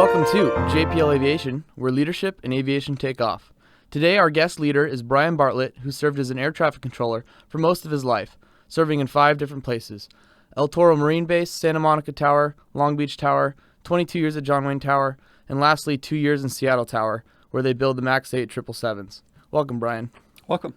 welcome to JPLAviation, where leadership and aviation take off. Today, our guest leader is Brian Bartlett, who served as an air traffic controller for most of his life, serving in 5 different places: El Toro Marine Base, Santa Monica Tower, Long Beach Tower, 22 years at John Wayne Tower, and lastly 2 years in Seattle Tower, where they build the MAX 8 777s. Welcome, Brian. Welcome.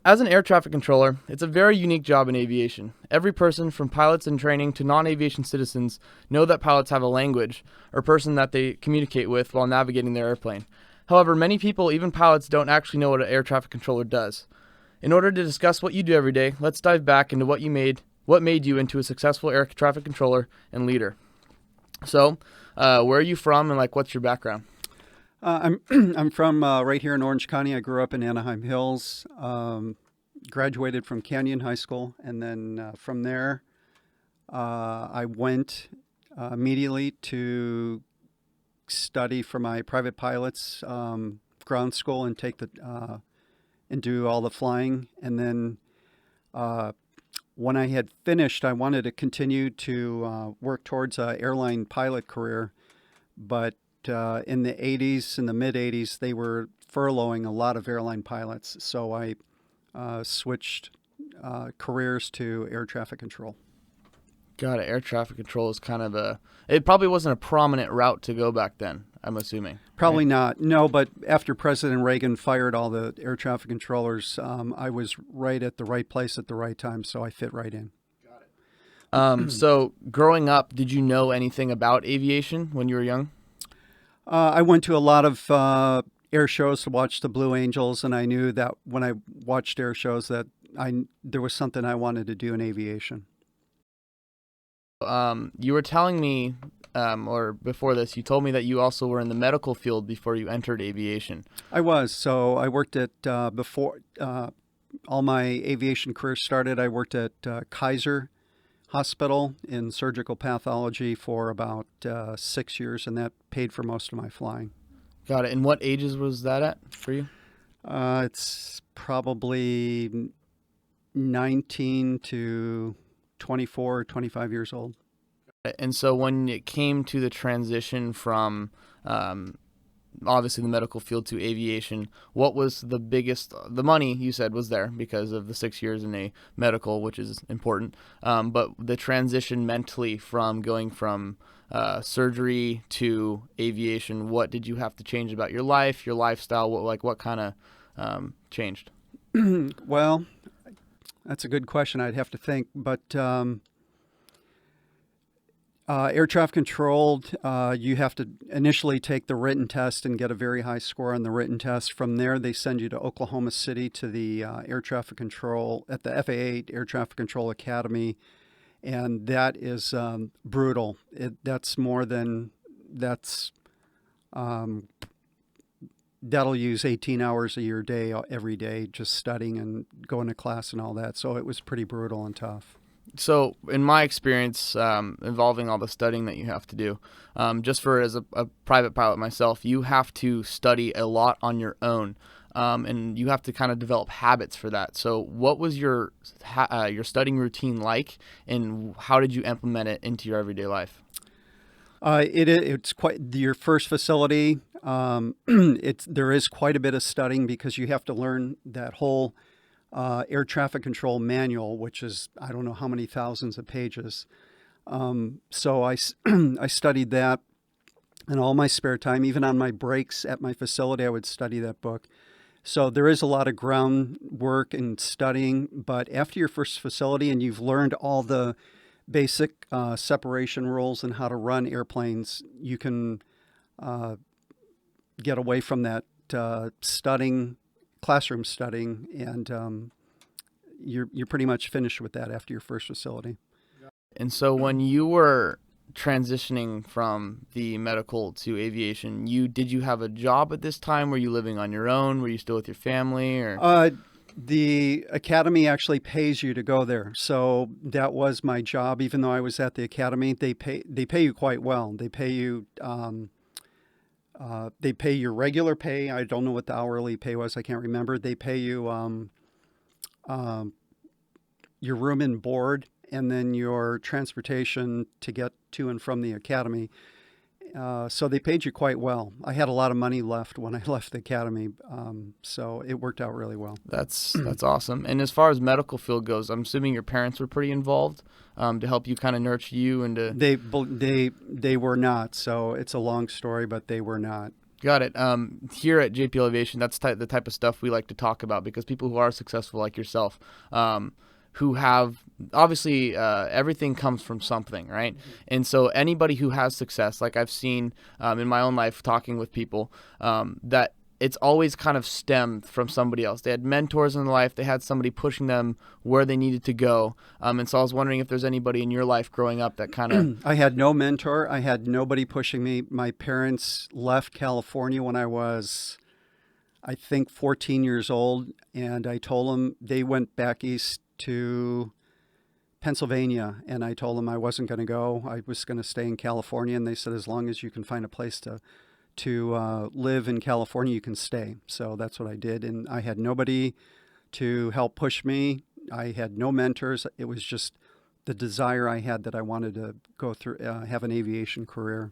As an air traffic controller, it's a very unique job in aviation. Every person, from pilots in training to non-aviation citizens, know that pilots have a language or person that they communicate with while navigating their airplane. However, many people, even pilots, don't actually know what an air traffic controller does. In order to discuss what you do every day, let's dive back into what made you into a successful air traffic controller and leader. So, where are you from, and what's your background? I'm from right here in Orange County. I grew up in Anaheim Hills, graduated from Canyon High School, and then from there I went immediately to study for my private pilot's ground school and and do all the flying. And then when I had finished, I wanted to continue to work towards an airline pilot career, but in the 80s, in the mid-80s, they were furloughing a lot of airline pilots. So I switched careers to air traffic control. Got it. Air traffic control is kind of it probably wasn't a prominent route to go back then, I'm assuming. Probably right? not. No, but after President Reagan fired all the air traffic controllers, I was right at the right place at the right time, so I fit right in. Got it. So growing up, did you know anything about aviation when you were young? I went to a lot of air shows to watch the Blue Angels, and I knew that when I watched air shows that there was something I wanted to do in aviation. You were telling me, or before this, you told me that you also were in the medical field before you entered aviation. I was. So I worked at, before all my aviation career started, I worked at Kaiser Hospital in surgical pathology for about 6 years, and that paid for most of my flying. Got it. And what ages was that at for you? It's probably 19 to 24 or 25 years old. And so when it came to the transition from obviously the medical field to aviation, what was the biggest? The money, you said, was there because of the 6 years in a medical, which is important. But the transition mentally from going from surgery to aviation, what did you have to change about your life, your lifestyle? What kind of changed? Well, that's a good question. I'd have to think, but air traffic control, you have to initially take the written test and get a very high score on the written test. From there, they send you to Oklahoma City to the air traffic control at the FAA Air Traffic Control Academy, and that is brutal. That'll use 18 hours a year day every day just studying and going to class and all that. So it was pretty brutal and tough. So in my experience, involving all the studying that you have to do, just as a private pilot myself, you have to study a lot on your own, and you have to kind of develop habits for that. So what was your studying routine like, and how did you implement it into your everyday life? It's quite your first facility. There is quite a bit of studying because you have to learn that whole air traffic control manual, which is, I don't know how many thousands of pages. So I studied that in all my spare time. Even on my breaks at my facility, I would study that book. So there is a lot of groundwork and studying, but after your first facility and you've learned all the basic separation rules and how to run airplanes, you can get away from that classroom studying, and you're pretty much finished with that after your first facility. And so when you were transitioning from the medical to aviation, did you have a job at this time? Were you living on your own? Were you still with your family? Or the academy actually pays you to go there, so that was my job. Even though I was at the academy, they pay you quite well. They pay you. They pay your regular pay. I don't know what the hourly pay was. I can't remember. They pay you your room and board, and then your transportation to get to and from the academy. So they paid you quite well. I had a lot of money left when I left the academy, so it worked out really well. That's awesome. And as far as medical field goes, I'm assuming your parents were pretty involved to help you kind of nurture you and to. They were not. So it's a long story, but they were not. Got it. Here at JPLAviation, that's the type of stuff we like to talk about because people who are successful like yourself, who have obviously everything comes from something, right? Mm-hmm. And so anybody who has success, like I've seen in my own life talking with people, that it's always kind of stemmed from somebody else. They had mentors in life. They had somebody pushing them where they needed to go. And so I was wondering if there's anybody in your life growing up that kind of... I had no mentor. I had nobody pushing me. My parents left California when I was, I think, 14 years old. And I told them they went back east to Pennsylvania. And I told them I wasn't going to go. I was going to stay in California. And they said, as long as you can find a place to live in California, you can stay. So that's what I did. And I had nobody to help push me. I had no mentors. It was just the desire I had that I wanted to go through, have an aviation career.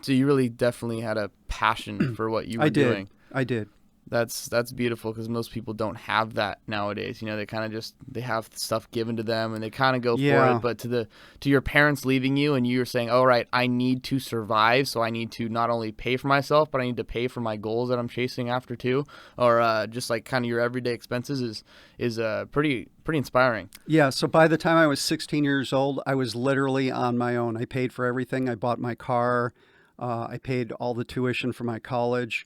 So you really definitely had a passion for what you were doing. I did. That's beautiful because most people don't have that nowadays. You know, they kind of they have stuff given to them and they kind of go for it. But to your parents leaving you and you're saying, all right, I need to survive, so I need to not only pay for myself, but I need to pay for my goals that I'm chasing after too, or just like kind of your everyday expenses is pretty inspiring. Yeah. So by the time I was 16 years old, I was literally on my own. I paid for everything. I bought my car. I paid all the tuition for my college.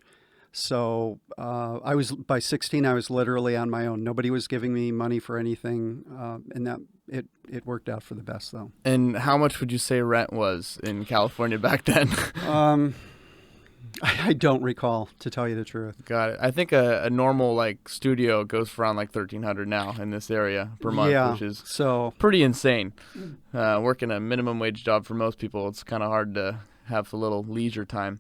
So by 16, I was literally on my own. Nobody was giving me money for anything, and that it worked out for the best, though. And how much would you say rent was in California back then? I don't recall, to tell you the truth. Got it. I think a normal like studio goes for around like $1,300 now in this area per month, which is pretty insane. Working a minimum wage job for most people, it's kind of hard to have a little leisure time.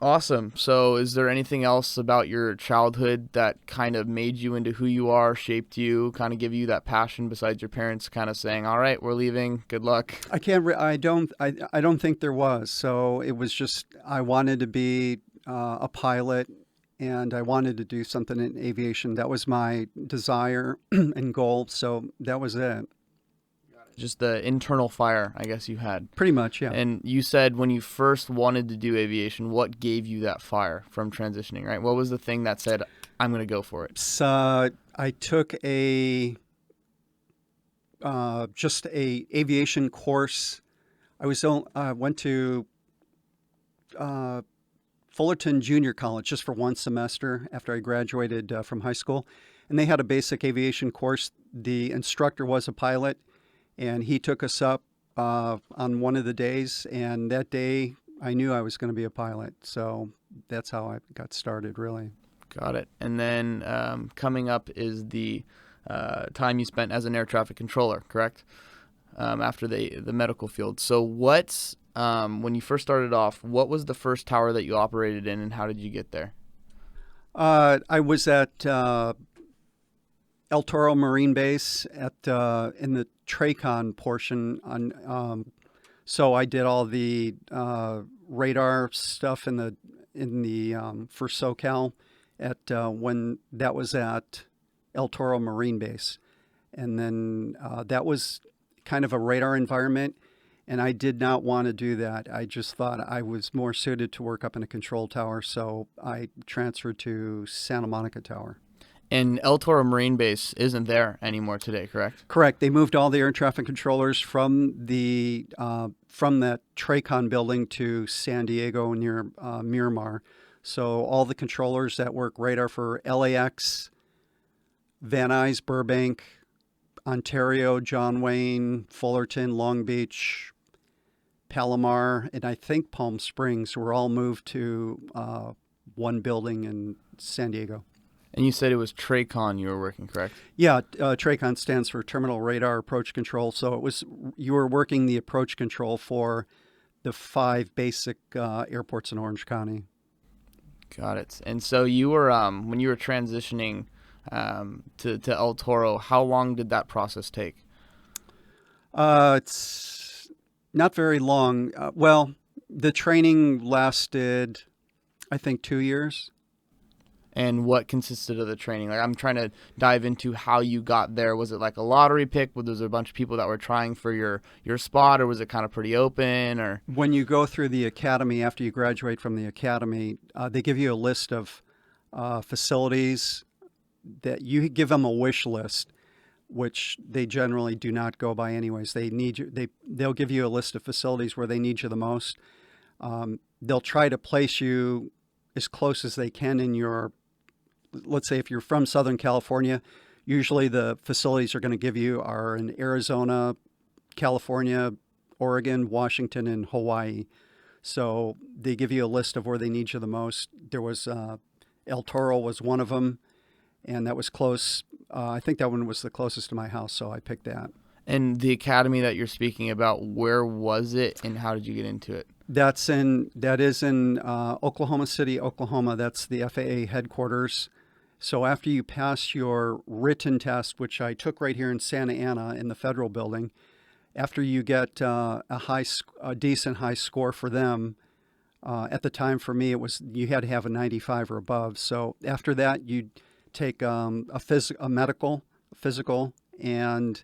Awesome. So is there anything else about your childhood that kind of made you into who you are, shaped you, kind of give you that passion besides your parents kind of saying, all right, we're leaving, good luck? I don't think there was. So it was just, I wanted to be a pilot and I wanted to do something in aviation. That was my desire and goal. So that was it. Just the internal fire, I guess you had. Pretty much, yeah. And you said when you first wanted to do aviation, what gave you that fire from transitioning, right? What was the thing that said, I'm going to go for it? So I took just a aviation course. I went to Fullerton Junior College just for one semester after I graduated from high school. And they had a basic aviation course. The instructor was a pilot. And he took us up on one of the days, and that day I knew I was going to be a pilot. So that's how I got started, really. Got it. And then coming up is the time you spent as an air traffic controller, correct? After the medical field. So when you first started off, what was the first tower that you operated in, and how did you get there? I was at El Toro Marine Base in the Tracon portion. So I did all the radar stuff for SoCal when that was at El Toro Marine Base, and then that was kind of a radar environment. And I did not want to do that. I just thought I was more suited to work up in a control tower, so I transferred to Santa Monica Tower. And El Toro Marine Base isn't there anymore today, correct? Correct. They moved all the air traffic controllers from that Tracon building to San Diego near Miramar. So all the controllers that work radar for LAX, Van Nuys, Burbank, Ontario, John Wayne, Fullerton, Long Beach, Palomar, and I think Palm Springs were all moved to one building in San Diego. And you said it was Tracon you were working, correct? Yeah, Tracon stands for Terminal Radar Approach Control. So you were working the approach control for the 5 basic airports in Orange County. Got it. And so you were when you were transitioning to El Toro, how long did that process take? It's not very long. Well, The training lasted, I think, 2 years. And what consisted of the training? Like, I'm trying to dive into how you got there. Was it like a lottery pick? Was there a bunch of people that were trying for your spot, or was it kind of pretty open? Or When you go through the academy, after you graduate from the academy, they give you a list of facilities that you give them a wish list, which they generally do not go by anyways. They need you. They'll give you a list of facilities where they need you the most. They'll try to place you as close as they can in your. Let's say if you're from Southern California, usually the facilities are going to give you are in Arizona, California, Oregon, Washington, and Hawaii. So they give you a list of where they need you the most. There was El Toro was one of them, and that was close. I think that one was the closest to my house, so I picked that. and the academy that you're speaking about, where was it, and how did you get into it? That is in Oklahoma City, Oklahoma. That's the FAA headquarters. So after you pass your written test, which I took right here in Santa Ana in the federal building, after you get a decent high score for them, at the time for me it was you had to have a 95 or above. So after that you take a medical, physical, and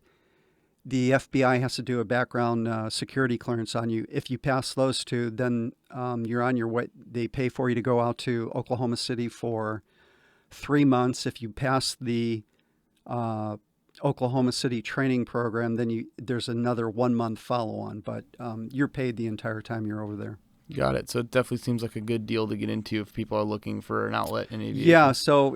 the FBI has to do a background security clearance on you. If you pass those two, then you're on your way. They pay for you to go out to Oklahoma City for 3 months. If you pass the Oklahoma City training program, then there's another 1 month follow on, but you're paid the entire time you're over there. Got it. So it definitely seems like a good deal to get into if people are looking for an outlet in aviation. Yeah, so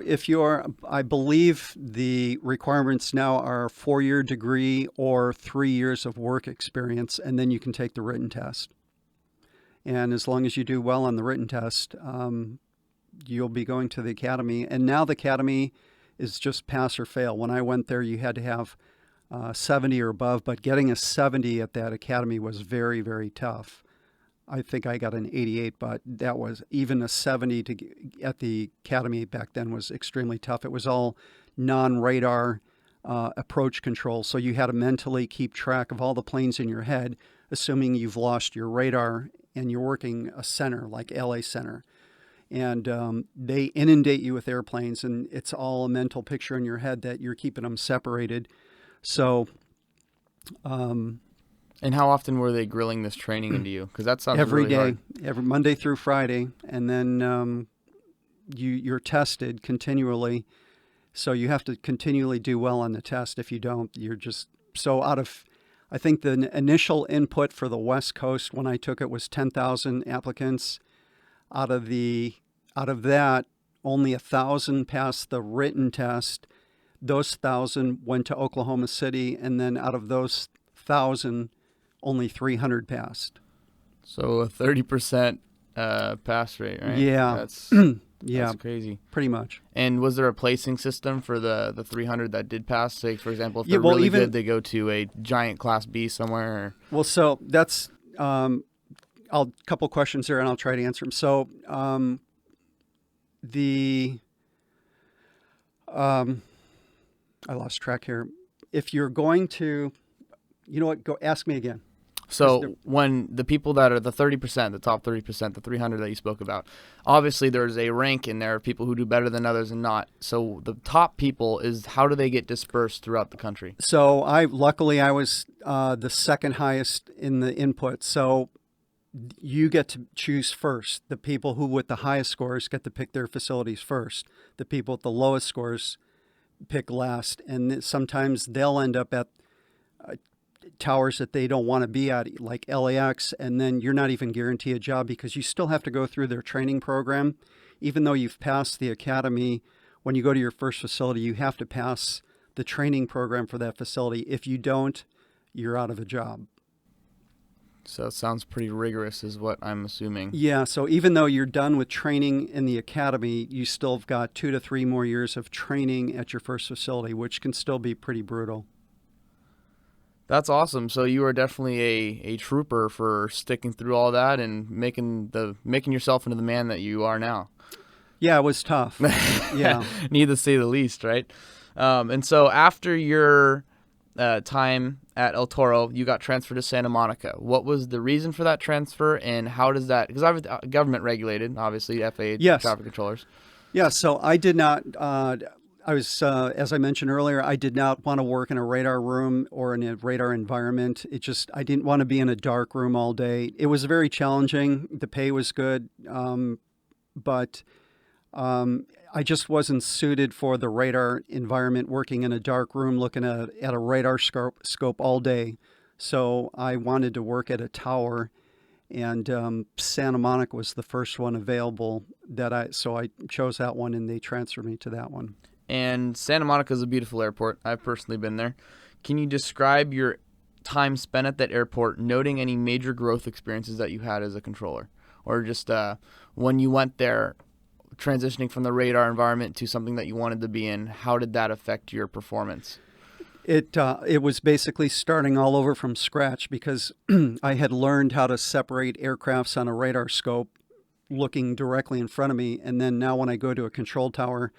I believe the requirements now are 4-year degree or 3 years of work experience, and then you can take the written test. And as long as you do well on the written test, you'll be going to the academy. And now the academy is just pass or fail. When I went there, you had to have 70 or above, but getting a 70 at that academy was very, very tough. I think I got an 88, but that was even a 70 at the academy back then was extremely tough. It was all non-radar approach control, so you had to mentally keep track of all the planes in your head, assuming you've lost your radar and you're working a center like LA Center. And they inundate you with airplanes, and it's all a mental picture in your head that you're keeping them separated. So... and how often were they grilling this training into you? Because that sounds every really day, hard. every Monday through Friday, and then you're tested continually. So you have to continually do well on the test. If you don't, you're just so out of. I think the initial input for the West Coast when I took it was 10,000 applicants. Out of that, only 1,000 passed the written test. Those 1,000 went to Oklahoma City, and then out of those 1,000. Only 300 passed. So a 30% pass rate, right? Yeah. That's crazy. Pretty much. And was there a placing system for the 300 that did pass? Say, for example, if Yeah, they're well, really even- good, they go to a giant Class B somewhere. Or... Well, so that's a couple questions there, and I'll try to answer them. So I lost track here. If you're going to, you know what? Go ask me again. So when the people that are the 30%, the top 30%, the 300 that you spoke about, obviously there's a rank in there of people who do better than others and not. So the top people is how do they get dispersed throughout the country? So luckily I was the second highest in the input. So you get to choose first. The people who with the highest scores get to pick their facilities first. The people with the lowest scores pick last. And sometimes they'll end up at towers that they don't want to be at, like LAX, and then you're not even guaranteed a job because you still have to go through their training program. Even though you've passed the academy, when you go to your first facility, you have to pass the training program for that facility. If you don't, you're out of a job. So it sounds pretty rigorous is what I'm assuming. Yeah, so even though you're done with training in the academy, you still have got 2 to 3 more years of training at your first facility, which can still be pretty brutal. That's awesome. So you are definitely a trooper for sticking through all that and making yourself into the man that you are now. Yeah, it was tough. Yeah. Need to say the least, right? And so after your time at El Toro, you got transferred to Santa Monica. What was the reason for that transfer, and how does that, because I was government regulated, obviously, FAA Yes. traffic controllers. Yeah, so I did not, I was, as I mentioned earlier, I did not want to work in a radar room or in a radar environment. I didn't want to be in a dark room all day. It was very challenging. The pay was good, but I just wasn't suited for the radar environment, working in a dark room, looking at a radar scope all day. So I wanted to work at a tower, and Santa Monica was the first one available so I chose that one, and they transferred me to that one. And Santa Monica is a beautiful airport. I've personally been there. Can you describe your time spent at that airport, noting any major growth experiences that you had as a controller? Or just when you went there, transitioning from the radar environment to something that you wanted to be in, how did that affect your performance? It was basically starting all over from scratch, because I had learned how to separate aircrafts on a radar scope looking directly in front of me. And then now when I go to a control tower,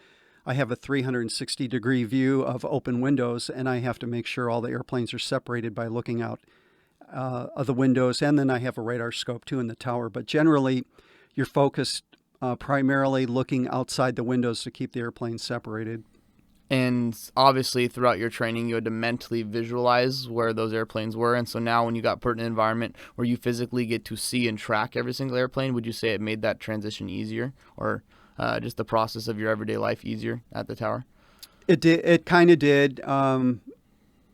I have a 360-degree view of open windows, and I have to make sure all the airplanes are separated by looking out of the windows. And then I have a radar scope too in the tower. But generally, you're focused primarily looking outside the windows to keep the airplanes separated. And obviously, throughout your training, you had to mentally visualize where those airplanes were. And so now when you got put in an environment where you physically get to see and track every single airplane, would you say it made that transition easier, or just the process of your everyday life easier at the tower? It did. It kind of did.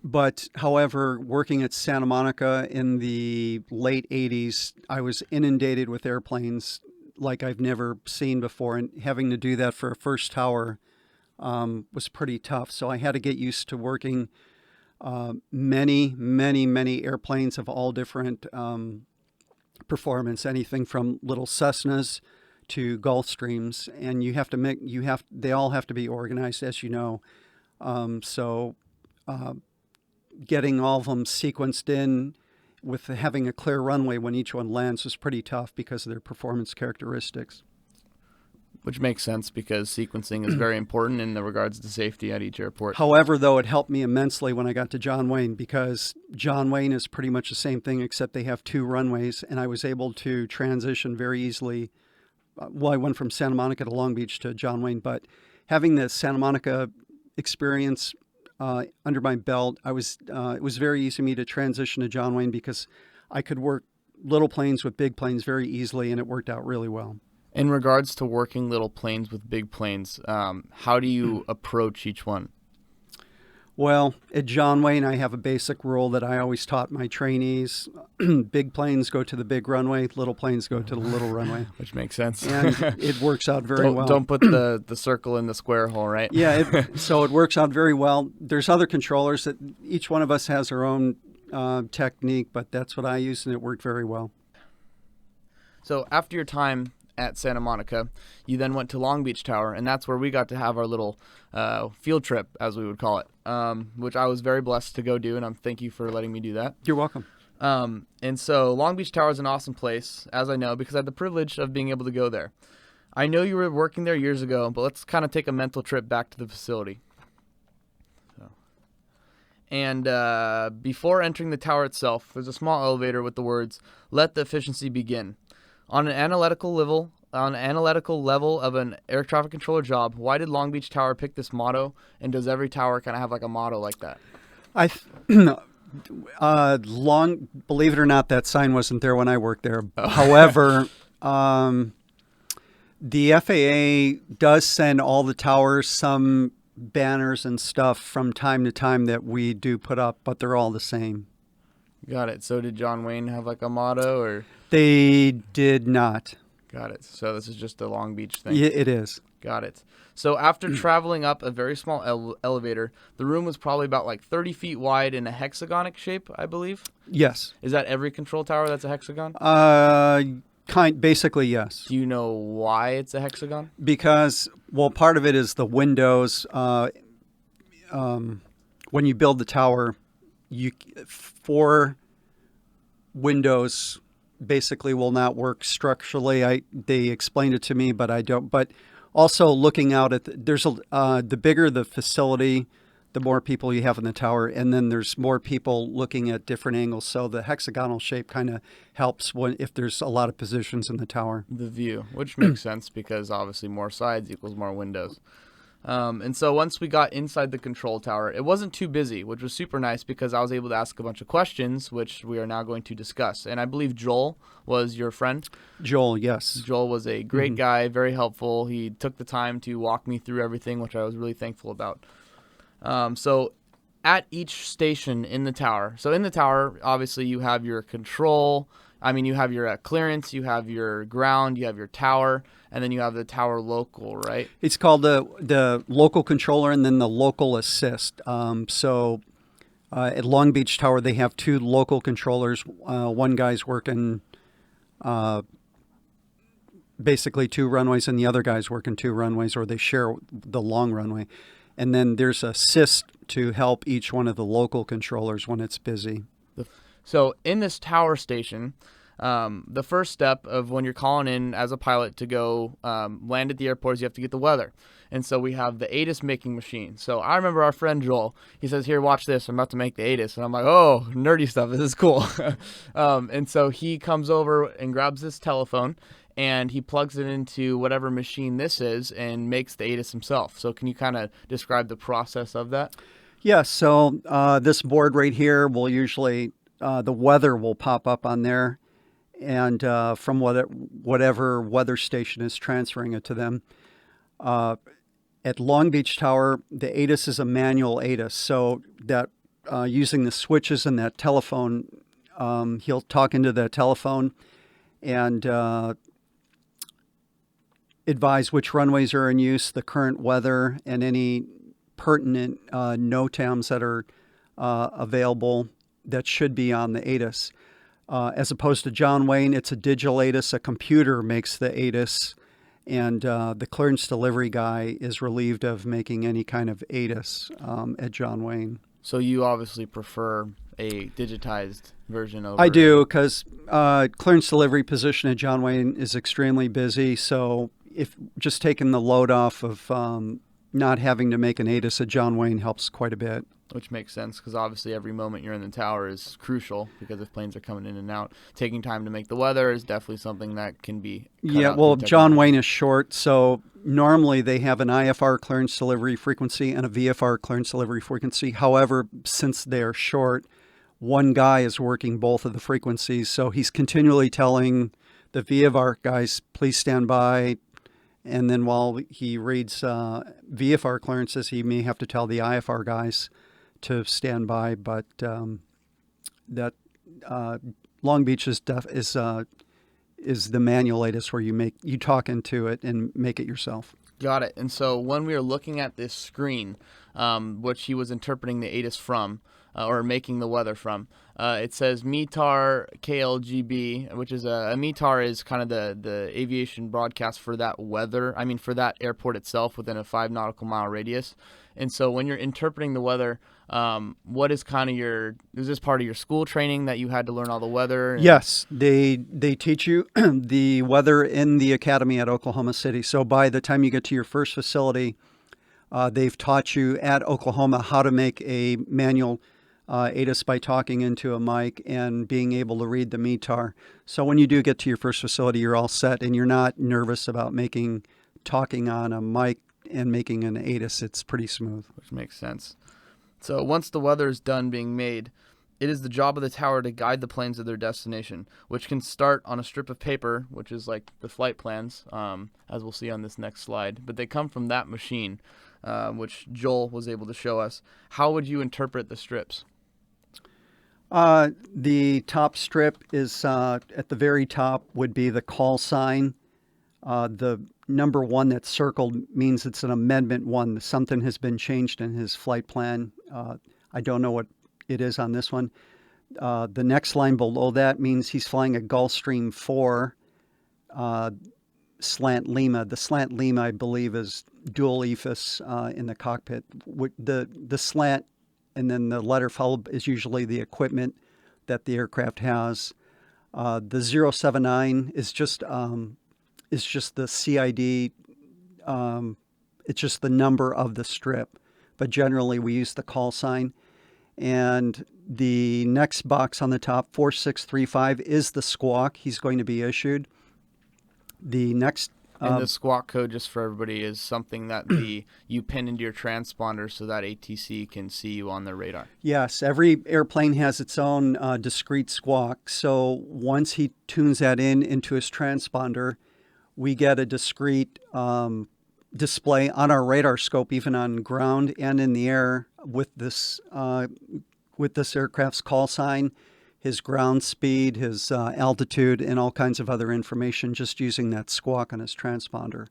But however, working at Santa Monica in the late 80s, I was inundated with airplanes like I've never seen before. And having to do that for a first tower was pretty tough. So I had to get used to working many airplanes of all different performance, anything from little Cessnas to Gulfstreams, and they all have to be organized, as you know. So getting all of them sequenced in with having a clear runway when each one lands was pretty tough because of their performance characteristics. Which makes sense, because sequencing is very important in the regards to safety at each airport. However, though, it helped me immensely when I got to John Wayne, because John Wayne is pretty much the same thing, except they have two runways, and I was able to transition very easily. Well, I went from Santa Monica to Long Beach to John Wayne, but having the Santa Monica experience under my belt, it was very easy for me to transition to John Wayne, because I could work little planes with big planes very easily, and it worked out really well. In regards to working little planes with big planes, how do you approach each one? Well, at John Wayne, I have a basic rule that I always taught my trainees. Big planes go to the big runway, little planes go to the little runway. Which makes sense. And it works out very well. Don't put the circle in the square hole, right? Yeah, so it works out very well. There's other controllers that each one of us has our own technique, but that's what I use, and it worked very well. So after your time at Santa Monica, you then went to Long Beach Tower, and that's where we got to have our little field trip, as we would call it, which I was very blessed to go do, and I'm thank you for letting me do that. You're welcome. And so Long Beach Tower is an awesome place, as I know, because I had the privilege of being able to go there. I know you were working there years ago, but let's kind of take a mental trip back to the facility. And before entering the tower itself, there's a small elevator with the words, "Let the efficiency begin." On an analytical level of an air traffic controller job, why did Long Beach Tower pick this motto, and does every tower kind of have like a motto like that? Believe it or not, that sign wasn't there when I worked there. Oh. However, the FAA does send all the towers some banners and stuff from time to time that we do put up, but they're all the same. Got it. So did John Wayne have like a motto, or? They did not. Got it. So this is just a Long Beach thing. Yeah, it is. Got it. So after traveling up a very small elevator, the room was probably about like 30 feet wide in a hexagonic shape, I believe? Yes. Is that every control tower that's a hexagon? Basically, yes. Do you know why it's a hexagon? Because, well, part of it is the windows. When you build the tower, 4 windows basically will not work structurally. They explained it to me, but I don't. But also looking out at the bigger the facility, the more people you have in the tower, and then there's more people looking at different angles. So the hexagonal shape kind of helps if there's a lot of positions in the tower. The view, which makes sense because obviously more sides equals more windows. And so once we got inside the control tower, it wasn't too busy, which was super nice because I was able to ask a bunch of questions, which we are now going to discuss. And I believe Joel was your friend. Joel, yes. Joel was a great guy, very helpful. He took the time to walk me through everything, which I was really thankful about. So at each station in the tower, obviously you have your control. You have your clearance, you have your ground, you have your tower, and then you have the tower local, right? It's called the local controller and then the local assist. At Long Beach Tower, they have two local controllers. One guy's working basically two runways, and the other guy's working two runways, or they share the long runway. And then there's assist to help each one of the local controllers when it's busy. So in this tower station, the first step of when you're calling in as a pilot to go land at the airport is you have to get the weather. And so we have the ATIS making machine. So I remember our friend Joel, he says, here, watch this. I'm about to make the ATIS. And I'm like, oh, nerdy stuff. This is cool. And so he comes over and grabs this telephone and he plugs it into whatever machine this is and makes the ATIS himself. So can you kind of describe the process of that? Yeah, so this board right here will usually, the weather will pop up on there, and from whatever weather station is transferring it to them. At Long Beach Tower, the ATIS is a manual ATIS, so that using the switches and that telephone, he'll talk into the telephone and advise which runways are in use, the current weather, and any pertinent NOTAMs that are available that should be on the ATIS. As opposed to John Wayne, it's a digital ATIS. A computer makes the ATIS, and the clearance delivery guy is relieved of making any kind of ATIS at John Wayne. So you obviously prefer a digitized version of I do, because clearance delivery position at John Wayne is extremely busy. So if just taking the load off of not having to make an ATIS at John Wayne helps quite a bit. Which makes sense because obviously every moment you're in the tower is crucial because if planes are coming in and out, taking time to make the weather is definitely something that can be cut out well, through John technology. Wayne is short, so normally they have an IFR clearance delivery frequency and a VFR clearance delivery frequency. However, since they're short, one guy is working both of the frequencies, so he's continually telling the VFR guys, please stand by. And then while he reads VFR clearances, he may have to tell the IFR guys to stand by. But that Long Beach is the manual ATIS where you talk into it and make it yourself. Got it. And so when we were looking at this screen, which he was interpreting the ATIS from, or making the weather from, it says METAR KLGB, which is a METAR is kind of the aviation broadcast for that weather. For that airport itself within a 5 nautical mile radius. And so when you're interpreting the weather, what is kind of is this part of your school training that you had to learn all the weather? Yes, they teach you the weather in the academy at Oklahoma City. So by the time you get to your first facility, they've taught you at Oklahoma how to make a manual ATIS by talking into a mic and being able to read the METAR. So when you do get to your first facility, you're all set and you're not nervous about talking on a mic and making an ATIS. It's pretty smooth. Which makes sense. So once the weather is done being made, it is the job of the tower to guide the planes to their destination, which can start on a strip of paper, which is like the flight plans, as we'll see on this next slide. But they come from that machine, which Joel was able to show us. How would you interpret the strips? The top strip is at the very top would be the call sign. The number 1 that's circled means it's an amendment 1. Something has been changed in his flight plan. I don't know what it is on this one. The next line below that means he's flying a Gulfstream 4 slant Lima. The slant Lima, I believe, is dual EFIS in the cockpit. The slant and then the letter followed is usually the equipment that the aircraft has. The 079 is just the CID. It's just the number of the strip. but generally we use the call sign. And the next box on the top, 4635, is the squawk he's going to be issued. The next And the squawk code, just for everybody, is something that you pin into your transponder so that ATC can see you on their radar. Yes, every airplane has its own discrete squawk. So once he tunes that into his transponder, we get a discrete display on our radar scope, even on ground and in the air, with this aircraft's call sign, his ground speed, his altitude, and all kinds of other information just using that squawk on his transponder.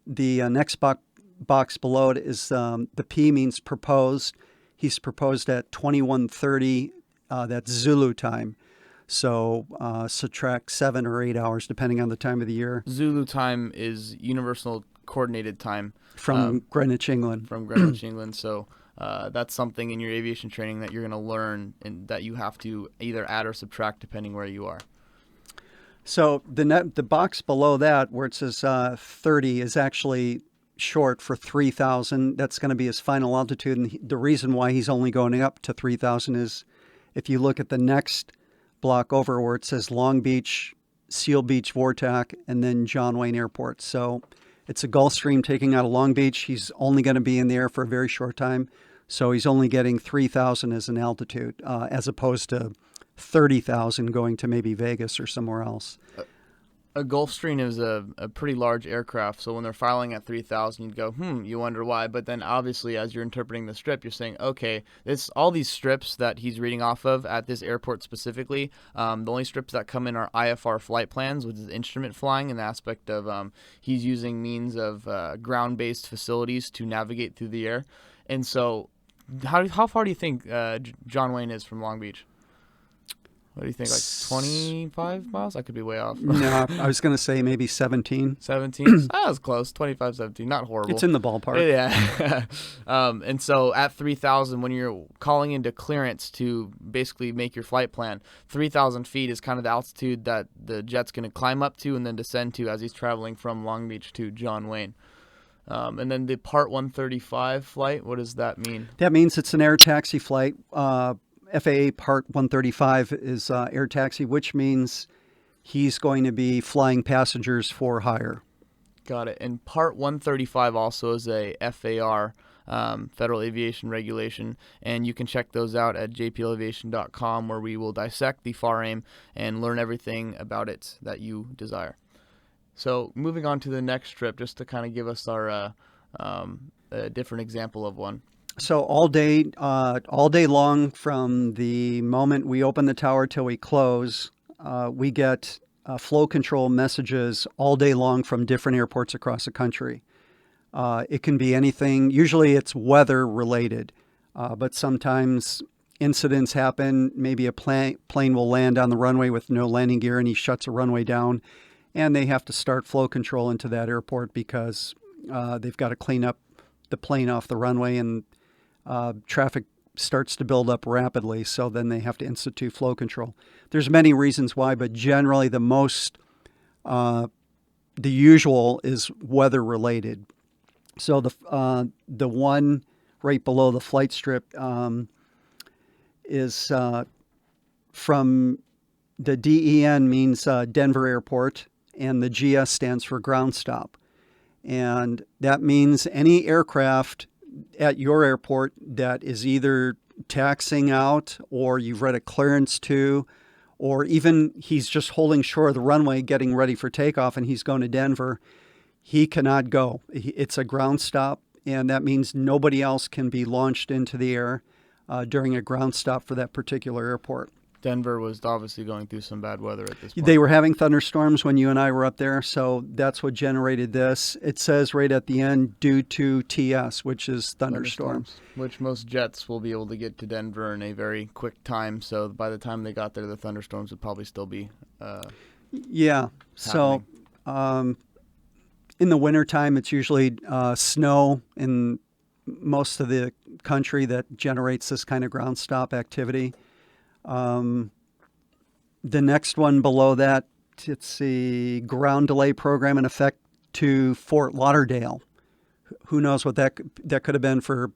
The next box below it is the P means proposed. He's proposed at 21:30. That's Zulu time. So subtract 7 or 8 hours depending on the time of the year. Zulu time is Universal Coordinated Time. From Greenwich, England. From Greenwich, England. So that's something in your aviation training that you're going to learn and that you have to either add or subtract depending where you are. So the box below that where it says 30 is actually short for 3,000. That's going to be his final altitude. And the reason why he's only going up to 3,000 is if you look at the next block over where it says Long Beach, Seal Beach, Vortac, and then John Wayne Airport. So it's a Gulfstream taking out of Long Beach. He's only going to be in the air for a very short time. So he's only getting 3,000 as an altitude as opposed to 30,000 going to maybe Vegas or somewhere else. A Gulfstream is a pretty large aircraft, so when they're filing at 3,000, you'd go, you wonder why. But then obviously, as you're interpreting the strip, you're saying, okay, all these strips that he's reading off of at this airport specifically, the only strips that come in are IFR flight plans, which is instrument flying, in the aspect of he's using means of ground-based facilities to navigate through the air. And so how far do you think John Wayne is from Long Beach? What do you think, like 25 miles? I could be way off. No, I was going to say maybe 17. 17? That was close. 25, 17. Not horrible. It's in the ballpark. Yeah. And so at 3,000, when you're calling into clearance to basically make your flight plan, 3,000 feet is kind of the altitude that the jet's going to climb up to and then descend to as he's traveling from Long Beach to John Wayne. And then the Part 135 flight, what does that mean? That means it's an air taxi flight. FAA Part 135 is air taxi, which means he's going to be flying passengers for hire. Got it. And Part 135 also is a FAR, Federal Aviation Regulation, and you can check those out at JPLAviation.com, where we will dissect the FAR-AIM and learn everything about it that you desire. So moving on to the next strip, just to kind of give us our a different example of one. So all day long, from the moment we open the tower till we close, we get flow control messages all day long from different airports across the country. It can be anything. Usually it's weather related, but sometimes incidents happen. Maybe a plane will land on the runway with no landing gear and he shuts a runway down, and they have to start flow control into that airport because they've got to clean up the plane off the runway, and traffic starts to build up rapidly, so then they have to institute flow control. There's many reasons why, but generally the usual is weather related. So the one right below the flight strip is from the DEN means Denver Airport, and the GS stands for ground stop. And that means any aircraft at your airport that is either taxiing out or you've read a clearance to, or even he's just holding shore of the runway getting ready for takeoff and he's going to Denver, he cannot go. It's a ground stop, and that means nobody else can be launched into the air during a ground stop for that particular airport. Denver was obviously going through some bad weather at this point. They were having thunderstorms when you and I were up there, so that's what generated this. It says right at the end, due to TS, which is thunderstorms. Which most jets will be able to get to Denver in a very quick time, so by the time they got there, the thunderstorms would probably still be Yeah, so in the wintertime, it's usually snow in most of the country that generates this kind of ground stop activity. The next one below that, it's the ground delay program in effect to Fort Lauderdale. Who knows what that could have been for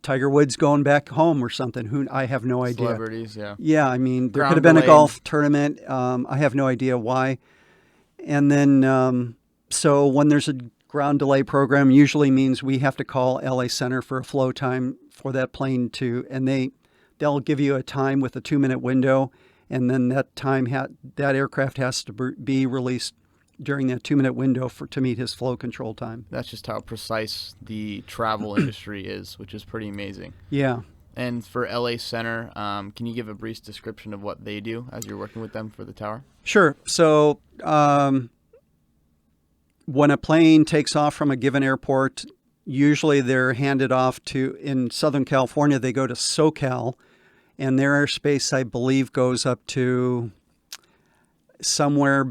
Tiger Woods going back home or something. Who I have no idea. Celebrities, yeah. Yeah, I mean, there Ground could have been a delayed. golf tournament. I have no idea why. And then, so when there's a ground delay program, usually means we have to call LA Center for a flow time for that plane to, and they'll give you a time with a 2-minute window, and then that time that aircraft has to be released during that 2-minute window to meet his flow control time. That's just how precise the travel industry is, which is pretty amazing. Yeah. And for LA Center, can you give a brief description of what they do as you're working with them for the tower? Sure. So when a plane takes off from a given airport, usually they're handed off to, in Southern California, they go to SoCal, and their airspace, I believe, goes up to somewhere,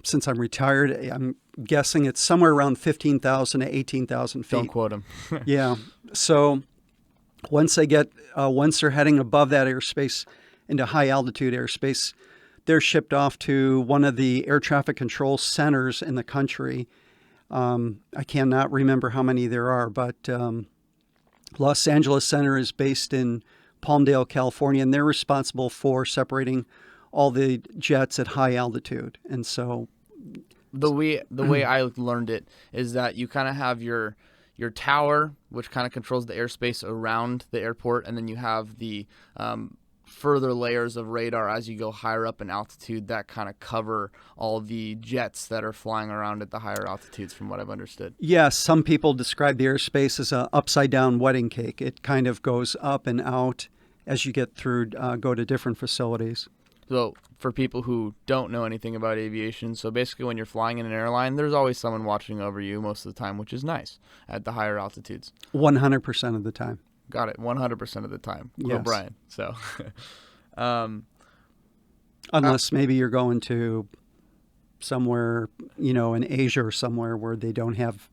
since I'm retired, I'm guessing it's somewhere around 15,000 to 18,000 feet. Don't quote them. Yeah. So once they're heading above that airspace into high altitude airspace, they're shipped off to one of the air traffic control centers in the country. I cannot remember how many there are, but Los Angeles Center is based in Palmdale, California, and they're responsible for separating all the jets at high altitude. And so the way I learned it is that you kind of have your tower, which kind of controls the airspace around the airport, and then you have the further layers of radar as you go higher up in altitude that kind of cover all the jets that are flying around at the higher altitudes, from what I've understood. Yes, some people describe the airspace as an upside-down wedding cake. It kind of goes up and out as you get through, go to different facilities. So for people who don't know anything about aviation, so basically when you're flying in an airline, there's always someone watching over you most of the time, which is nice at the higher altitudes. 100% of the time. Got it. 100% of the time. Yes. O'Brien. So, unless maybe you're going to somewhere, in Asia or somewhere where they don't have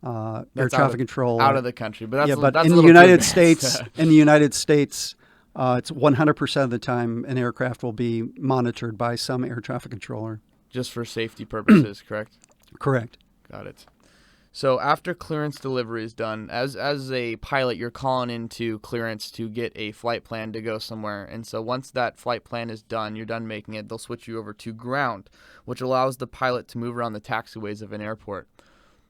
air traffic control out of the country. But that's, yeah, but that's in a the little United too advanced. States, it's 100% of the time an aircraft will be monitored by some air traffic controller. Just for safety purposes, correct? Correct. Got it. So after clearance delivery is done, as a pilot, you're calling into clearance to get a flight plan to go somewhere. And so once that flight plan is done, you're done making it, they'll switch you over to ground, which allows the pilot to move around the taxiways of an airport.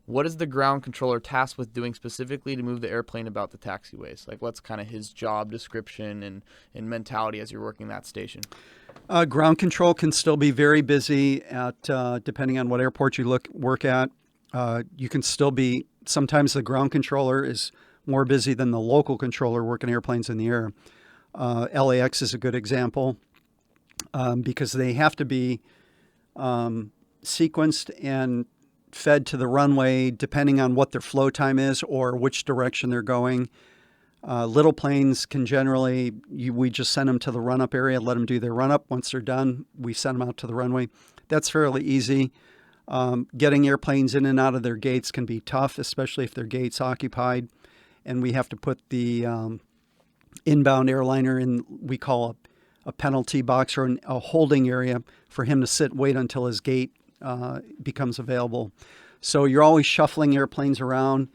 What is the ground controller tasked with doing specifically to move the airplane about the taxiways? Like, what's kind of his job description and mentality as you're working that station? Ground control can still be very busy at depending on what airport you work at. You can still be, sometimes the ground controller is more busy than the local controller working airplanes in the air. LAX is a good example because they have to be sequenced and fed to the runway depending on what their flow time is or which direction they're going. Little planes can generally, we just send them to the run-up area, let them do their run-up. Once they're done, we send them out to the runway. That's fairly easy. Getting airplanes in and out of their gates can be tough, especially if their gate's occupied. And we have to put the inbound airliner in, we call a penalty box or a holding area for him to wait until his gate becomes available. So you're always shuffling airplanes around.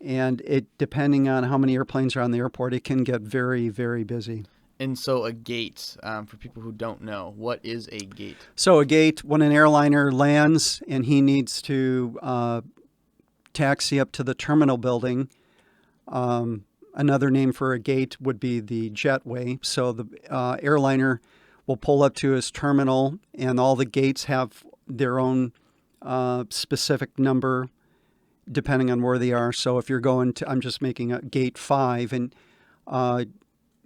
And depending on how many airplanes are on the airport, it can get very, very busy. And so a gate, for people who don't know, what is a gate? So a gate, when an airliner lands and he needs to taxi up to the terminal building, another name for a gate would be the jetway. So the airliner will pull up to his terminal, and all the gates have their own specific number depending on where they are. So if you're going to, I'm just making a gate 5, and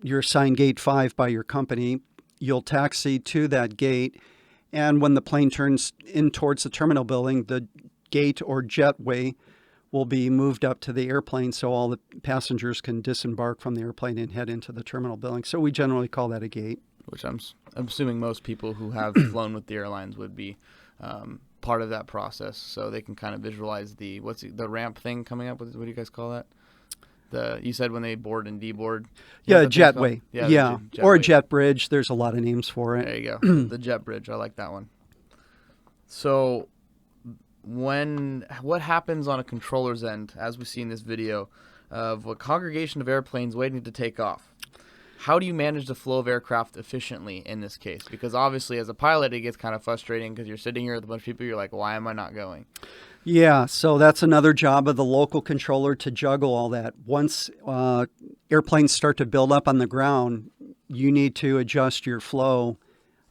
you're assigned gate 5 by your company, you'll taxi to that gate, and when the plane turns in towards the terminal building, the gate or jetway will be moved up to the airplane so all the passengers can disembark from the airplane and head into the terminal building. So we generally call that a gate. Which I'm assuming most people who have flown with the airlines would be part of that process, so they can kind of visualize the ramp thing coming up. What do you guys call that? You said when they board and deboard. Yeah, jetway. Yeah, jetway. Or a jet bridge. There's a lot of names for it. There you go. The jet bridge. I like that one. So what happens on a controller's end, as we see in this video? of a congregation of airplanes waiting to take off. How do you manage the flow of aircraft efficiently in this case? Because obviously, as a pilot, it gets kind of frustrating because you're sitting here with a bunch of people. You're like, why am I not going? Yeah, so that's another job of the local controller to juggle all that. Once airplanes start to build up on the ground, you need to adjust your flow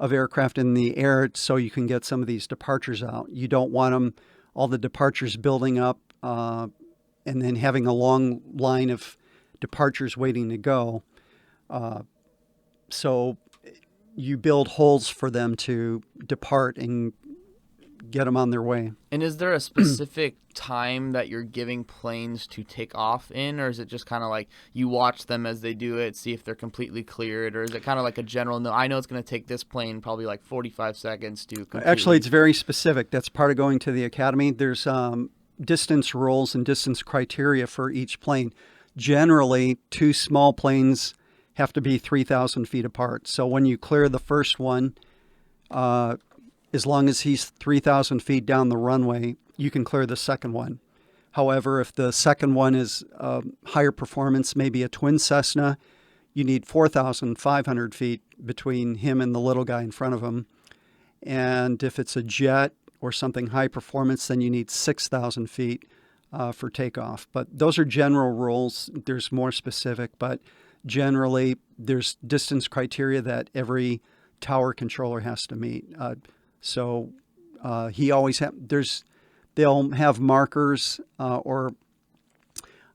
of aircraft in the air so you can get some of these departures out. You don't want all the departures building up and then having a long line of departures waiting to go. So you build holes for them to depart and get them on their way. And is there a specific time that you're giving planes to take off in, or is it just kind of like you watch them as they do it, see if they're completely cleared, or is it kind of like a general, no, I know it's going to take this plane probably like 45 seconds to completely... Actually, it's very specific. That's part of going to the academy. There's distance rules and distance criteria for each plane. Generally, two small planes have to be 3,000 feet apart. So when you clear the first one, as long as he's 3,000 feet down the runway, you can clear the second one. However, if the second one is higher performance, maybe a twin Cessna, you need 4,500 feet between him and the little guy in front of him. And if it's a jet or something high performance, then you need 6,000 feet for takeoff. But those are general rules. There's more specific, but generally there's distance criteria that every tower controller has to meet. So he always they'll have markers or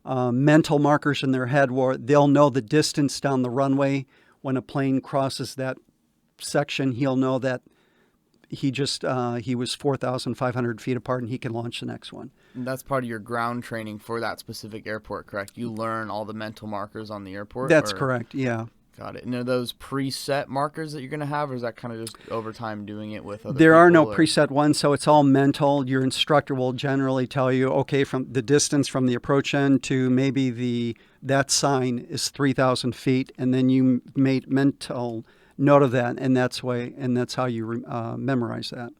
mental markers in their head where they'll know the distance down the runway. When a plane crosses that section, he'll know that he was 4,500 feet apart and he can launch the next one. And that's part of your ground training for that specific airport, correct? You learn all the mental markers on the airport? That's correct, yeah. Got it. And are those preset markers that you're going to have, or is that kind of just over time doing it with other There are no people, preset ones, so it's all mental. Your instructor will generally tell you, okay, from the distance from the approach end to maybe that sign is 3,000 feet, and then you make mental note of that, and that's how you memorize that.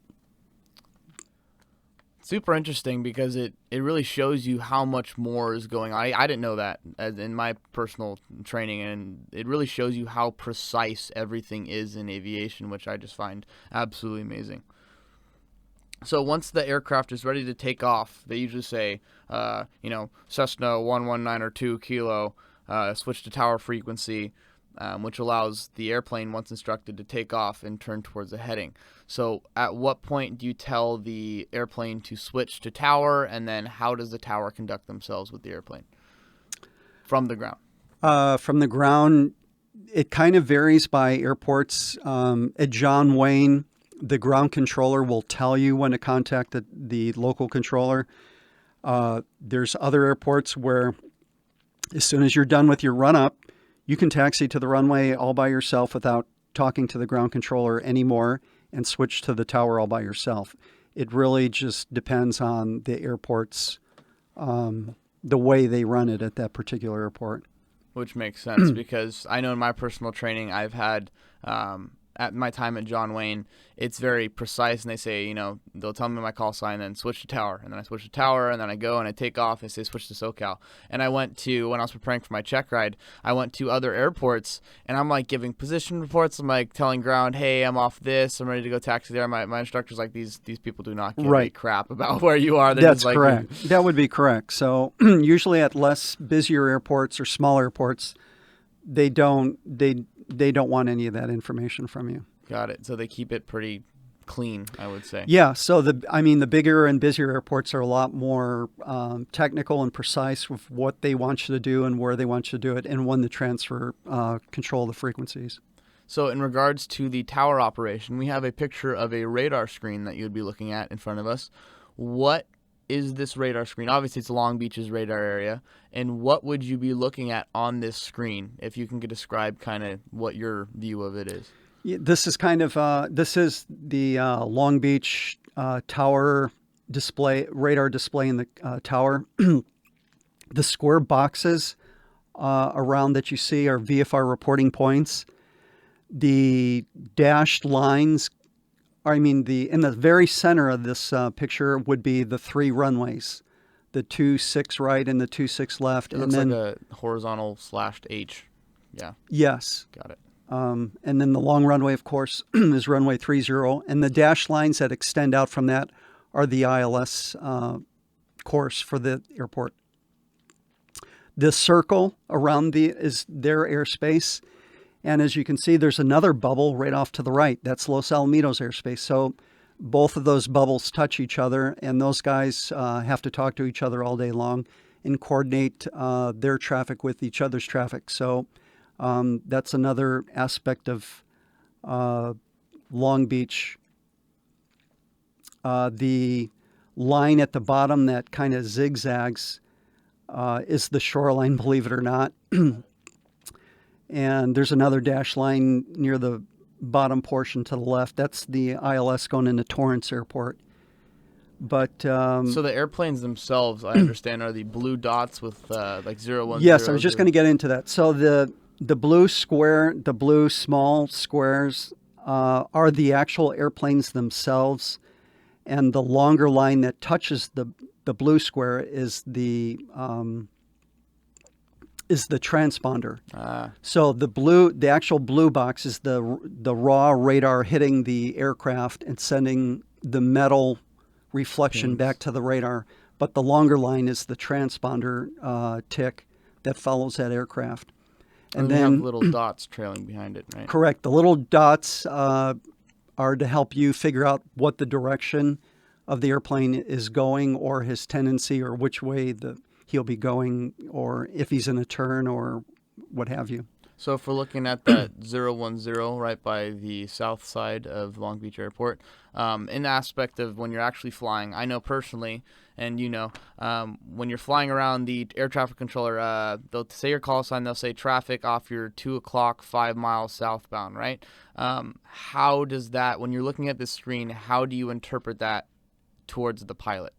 Super interesting because it really shows you how much more is going on. I didn't know that as in my personal training, and it really shows you how precise everything is in aviation, which I just find absolutely amazing. So once the aircraft is ready to take off, they usually say, Cessna 119 or 2 kilo, switch to tower frequency, which allows the airplane, once instructed, to take off and turn towards the heading. So at what point do you tell the airplane to switch to tower, and then how does the tower conduct themselves with the airplane from the ground? From the ground, it kind of varies by airports. At John Wayne, the ground controller will tell you when to contact the local controller. There's other airports where as soon as you're done with your run-up, you can taxi to the runway all by yourself without talking to the ground controller anymore and switch to the tower all by yourself. It really just depends on the airport's, the way they run it at that particular airport. Which makes sense because I know in my personal training I've had, at my time at John Wayne, it's very precise, and they say, they'll tell me my call sign, then switch to tower, and then I switch to tower, and then I go and I take off, and say switch to SoCal. And I went to, when I was preparing for my check ride, I went to other airports, and I'm like giving position reports. I'm like telling ground, hey, I'm off this, I'm ready to go taxi there. My instructor's like, these people do not give a crap about where you are. That's correct. That would be correct. So usually at less busier airports or smaller airports, they don't want any of that information from you. Got it. So they keep it pretty clean, I would say. Yeah. So the bigger and busier airports are a lot more technical and precise with what they want you to do and where they want you to do it, and when to transfer control of the frequencies. So in regards to the tower operation, we have a picture of a radar screen that you'd be looking at in front of us. What is this radar screen? Obviously, it's Long Beach's radar area. And what would you be looking at on this screen, if you can describe kind of what your view of it is? Yeah, this is the Long Beach tower display, radar display in the tower. The square boxes around that you see are VFR reporting points. The dashed lines, in the very center of this picture would be the 3 runways the 2-6 right and the 2-6 left. It and looks then, like a horizontal /H. Yeah, yes. got it. And then the long runway, of course, is runway 30. And the dashed lines that extend out from that are the ILS course for the airport. The circle around is their airspace. And as you can see, there's another bubble right off to the right. That's Los Alamitos airspace. So both of those bubbles touch each other, and those guys have to talk to each other all day long and coordinate their traffic with each other's traffic. So that's another aspect of Long Beach. The line at the bottom that kind of zigzags is the shoreline, believe it or not. And there's another dash line near the bottom portion to the left. That's the ILS going into Torrance Airport. But so the airplanes themselves, I understand, are the blue dots with like 0, 1, yes, 0, I was just 0. going to get into that. So the blue square, the blue small squares are the actual airplanes themselves, and the longer line that touches the blue square is the transponder. So the actual blue box is the raw radar hitting the aircraft and sending the metal reflection back to the radar. But the longer line is the transponder tick that follows that aircraft. And then have little dots trailing behind it, right? Correct. The little dots are to help you figure out what the direction of the airplane is going, or his tendency, or which way he'll be going, or if he's in a turn or what have you. So if we're looking at that 010 right by the south side of Long Beach Airport, in the aspect of when you're actually flying, I know personally, and when you're flying around the air traffic controller, they'll say your call sign, they'll say traffic off your 2 o'clock, 5 miles southbound, right? How does that, when you're looking at this screen, how do you interpret that towards the pilot?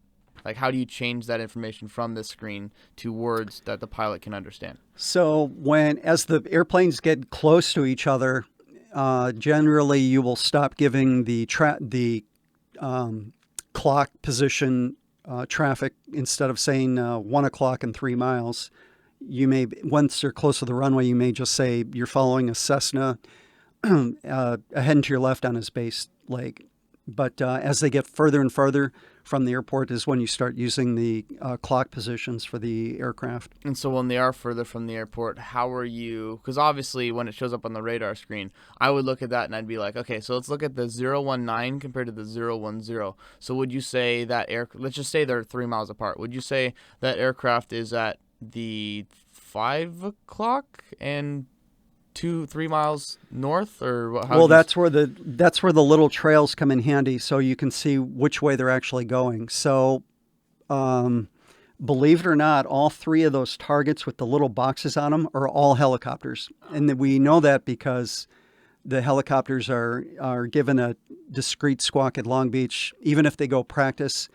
Like, how do you change that information from this screen to words that the pilot can understand? So as the airplanes get close to each other, generally you will stop giving the clock position traffic. Instead of saying 1 o'clock and 3 miles, you may, once you're close to the runway, you may just say you're following a Cessna ahead and to your left on his base leg. But as they get further and further from the airport is when you start using the clock positions for the aircraft. And so when they are further from the airport, how are you, because obviously when it shows up on the radar screen, I would look at that and I'd be like, okay, so let's look at the 019 compared to the 010. So would you say that let's just say they're 3 miles apart. Would you say that aircraft is at the 5 o'clock and 2-3 miles north, or what? Well, that's where the little trails come in handy, so you can see which way they're actually going. So, believe it or not, all 3 of those targets with the little boxes on them are all helicopters, and we know that because the helicopters are given a discrete squawk at Long Beach, even if they go practice,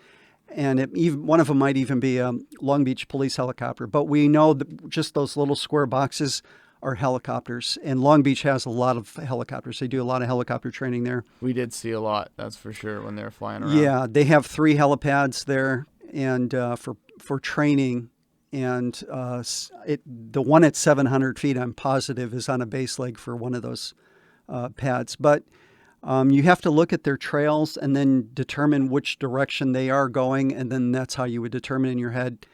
and one of them might even be a Long Beach police helicopter. But we know that just those little square boxes are helicopters, and Long Beach has a lot of helicopters. They do a lot of helicopter training there. We did see a lot, that's for sure, when they were flying around. Yeah, they have 3 helipads there, and for training, and the one at 700 feet, I'm positive, is on a base leg for one of those pads. But you have to look at their trails and then determine which direction they are going, and then that's how you would determine in your head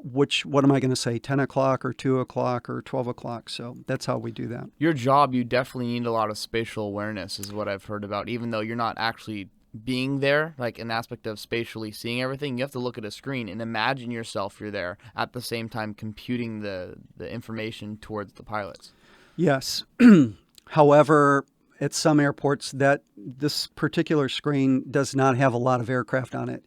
what am I going to say, 10 o'clock or 2 o'clock or 12 o'clock. So that's how we do that. Your job, you definitely need a lot of spatial awareness is what I've heard about. Even though you're not actually being there, like an aspect of spatially seeing everything, you have to look at a screen and imagine yourself you're there at the same time computing the information towards the pilots. Yes. However, at some airports, this particular screen does not have a lot of aircraft on it.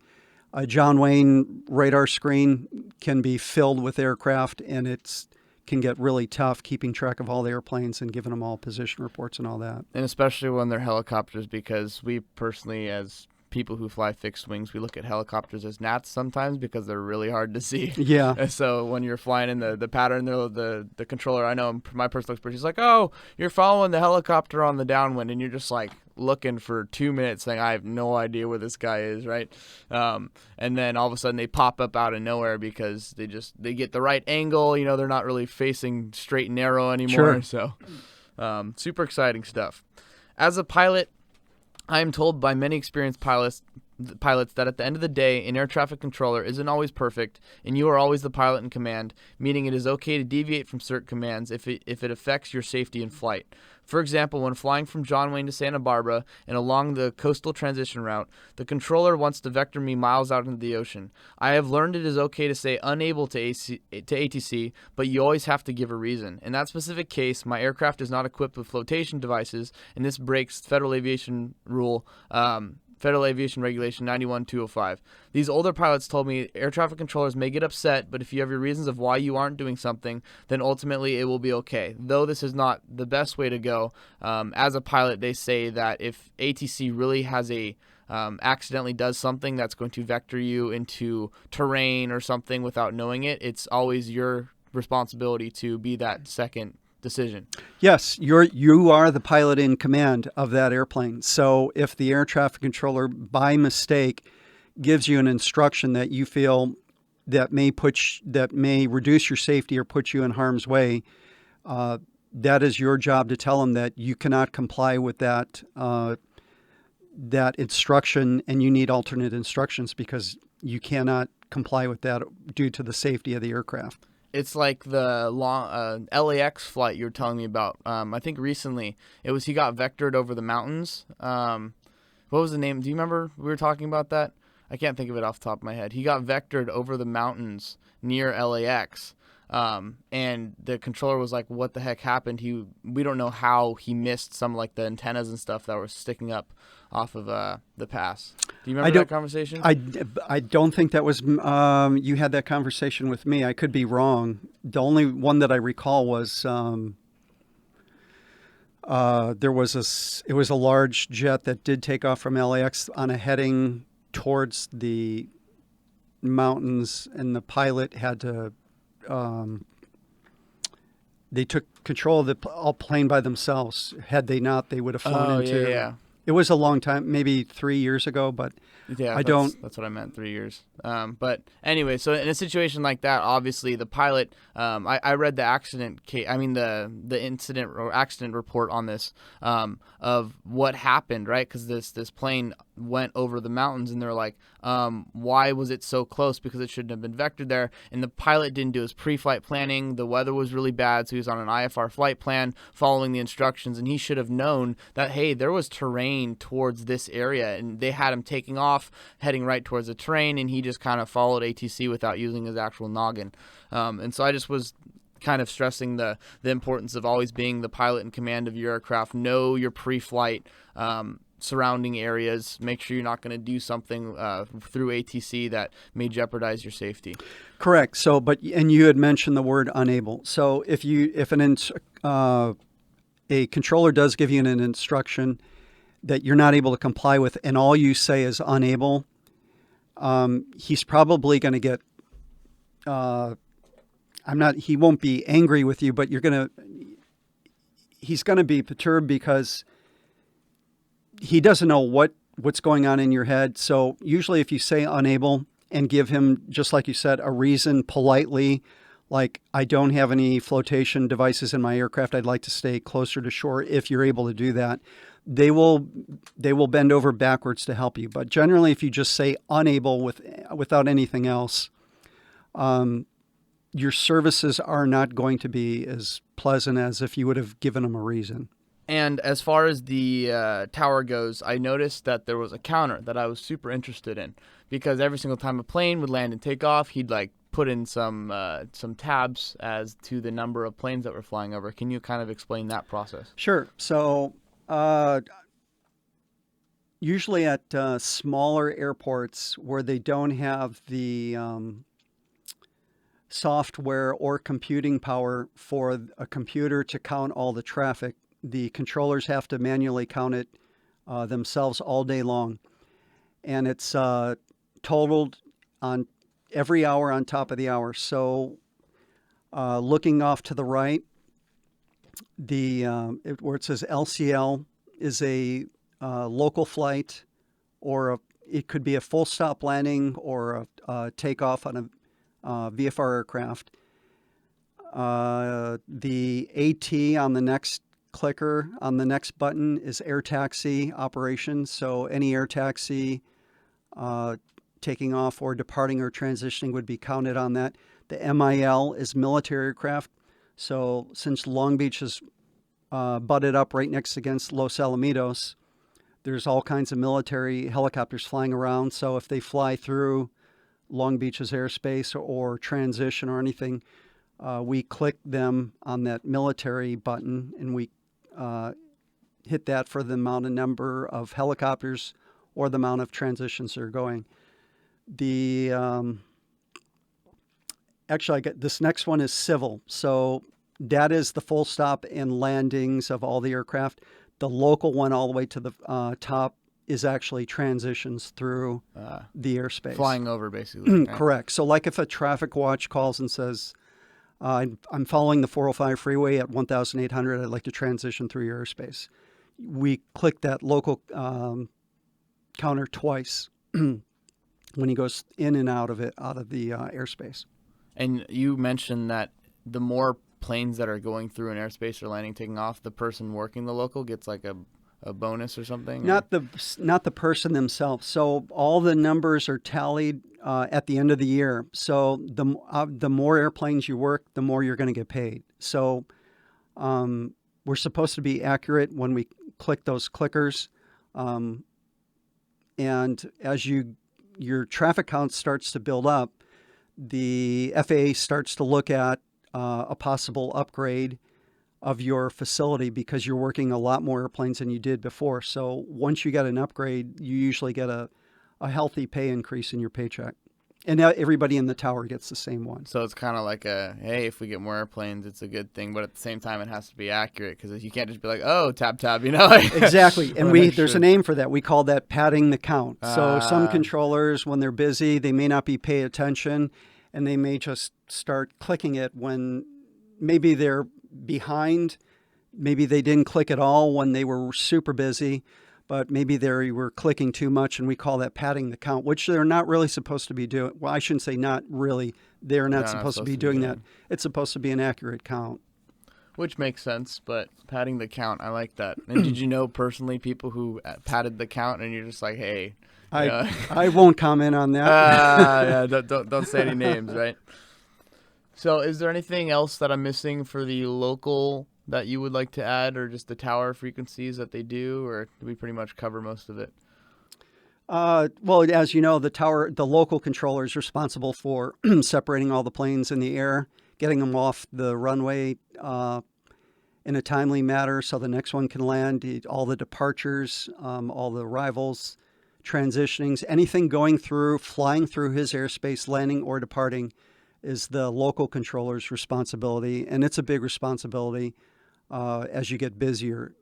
A John Wayne radar screen can be filled with aircraft, and it can get really tough keeping track of all the airplanes and giving them all position reports and all that. And especially when they're helicopters, because we personally, as people who fly fixed wings, we look at helicopters as gnats sometimes because they're really hard to see. Yeah. And so when you're flying in the pattern, the controller, I know my personal experience, he's like, oh, you're following the helicopter on the downwind, and you're just like looking for 2 minutes saying, I have no idea where this guy is, right? And then all of a sudden they pop up out of nowhere because they get the right angle. You know, they're not really facing straight and narrow anymore. Sure. So super exciting stuff. As a pilot, I am told by many experienced pilots that at the end of the day, an air traffic controller isn't always perfect, and you are always the pilot in command, meaning it is okay to deviate from certain commands if it affects your safety in flight. For example, when flying from John Wayne to Santa Barbara and along the coastal transition route, the controller wants to vector me miles out into the ocean. I have learned it is okay to say unable to ATC, but you always have to give a reason. In that specific case, my aircraft is not equipped with flotation devices, and this breaks Federal Aviation rule, Federal Aviation Regulation 91-205. These older pilots told me air traffic controllers may get upset, but if you have your reasons of why you aren't doing something, then ultimately it will be okay. Though this is not the best way to go, as a pilot, they say that if ATC really has accidentally does something that's going to vector you into terrain or something without knowing it, it's always your responsibility to be that second decision. Yes, you are the pilot in command of that airplane. So if the air traffic controller by mistake gives you an instruction that you feel that may reduce your safety or put you in harm's way, that is your job to tell them that you cannot comply with that instruction, and you need alternate instructions because you cannot comply with that due to the safety of the aircraft. It's like the long LAX flight you were telling me about. I think recently he got vectored over the mountains. What was the name? Do you remember we were talking about that? I can't think of it off the top of my head. He got vectored over the mountains near LAX. And the controller was like, what the heck happened? We don't know how he missed some like the antennas and stuff that were sticking up off of the pass. Do you remember that conversation? I don't think that was you had that conversation with me. I could be wrong. The only one that I recall was it was a large jet that did take off from LAX on a heading towards the mountains, and the pilot had to they took control of the plane by themselves. Had they not, they would have flown into. Yeah. It was a long time, maybe 3 years ago, but yeah, that's what I meant, 3 years. But anyway, so in a situation like that, obviously the pilot, I read the accident case, the incident or accident report on this, of what happened, right? Because this plane went over the mountains, and they're like, why was it so close? Because it shouldn't have been vectored there. And the pilot didn't do his pre-flight planning. The weather was really bad, so he was on an IFR flight plan following the instructions, and he should have known that, hey, there was terrain towards this area, and they had him taking off, heading right towards the terrain, and he just kind of followed ATC without using his actual noggin. And so I just was kind of stressing the importance of always being the pilot in command of your aircraft. Know your pre-flight surrounding areas. Make sure you're not going to do something through ATC that may jeopardize your safety. Correct. So, and you had mentioned the word unable. So if a controller does give you an instruction that you're not able to comply with, and all you say is unable, he's probably going to get. He won't be angry with you, but he's going to be perturbed because he doesn't know what's going on in your head. So usually if you say unable and give him, just like you said, a reason politely, like, I don't have any flotation devices in my aircraft, I'd like to stay closer to shore, if you're able to do that, they will bend over backwards to help you. But generally, if you just say unable without anything else, your services are not going to be as pleasant as if you would have given them a reason. And as far as the tower goes, I noticed that there was a counter that I was super interested in, because every single time a plane would land and take off, he'd like put in some tabs as to the number of planes that were flying over. Can you kind of explain that process? Sure. So usually at smaller airports where they don't have the software or computing power for a computer to count all the traffic, the controllers have to manually count it themselves all day long. and it's totaled on every hour on top of the hour. So looking off to the right, where it says LCL is a local flight, or it could be a full stop landing or a takeoff on a VFR aircraft. The AT on the next clicker on the next button is air taxi operations. So any air taxi taking off or departing or transitioning would be counted on that. The MIL is military aircraft. So since Long Beach is butted up right next against Los Alamitos, there's all kinds of military helicopters flying around. So if they fly through Long Beach's airspace or transition or anything, we click them on that military button, and we hit that for the amount of number of helicopters or the amount of transitions that are going. Actually, this next one is civil. So that is the full stop and landings of all the aircraft. The local one all the way to the top is actually transitions through the airspace. Flying over, basically. Right? Correct. So like if a traffic watch calls and says, I'm following the 405 freeway at 1,800, I'd like to transition through your airspace. We click that local counter twice when he goes in and out of the airspace. And you mentioned that the more planes that are going through an airspace or landing, taking off, the person working the local gets like a bonus or something? Not the person themselves. So all the numbers are tallied at the end of the year. So the more airplanes you work, the more you're going to get paid. So we're supposed to be accurate when we click those clickers. And as your traffic count starts to build up, the FAA starts to look at a possible upgrade of your facility because you're working a lot more airplanes than you did before. So once you get an upgrade, you usually get a healthy pay increase in your paycheck. And now everybody in the tower gets the same one. So it's kind of like hey, if we get more airplanes, it's a good thing. But at the same time, it has to be accurate because you can't just be like, oh, tab, you know? Exactly. And there's a name for that. We call that padding the count. So some controllers, when they're busy, they may not be paying attention, and they may just start clicking it when maybe they're behind. Maybe they didn't click at all when they were super busy, but maybe they were clicking too much, and we call that padding the count, which they're not really supposed to be doing. Well, I shouldn't say not really. They're not supposed to be doing that. It's supposed to be an accurate count. Which makes sense, but padding the count, I like that. And did you know personally people who padded the count and you're just like, hey... I won't comment on that. Yeah, don't say any names, right? So is there anything else that I'm missing for the local that you would like to add, or just the tower frequencies that they do, or do we pretty much cover most of it? Well, as you know, the local controller is responsible for separating all the planes in the air, getting them off the runway in a timely manner so the next one can land, all the departures, all the arrivals, transitionings, anything flying through his airspace, landing or departing, is the local controller's responsibility. And it's a big responsibility as you get busier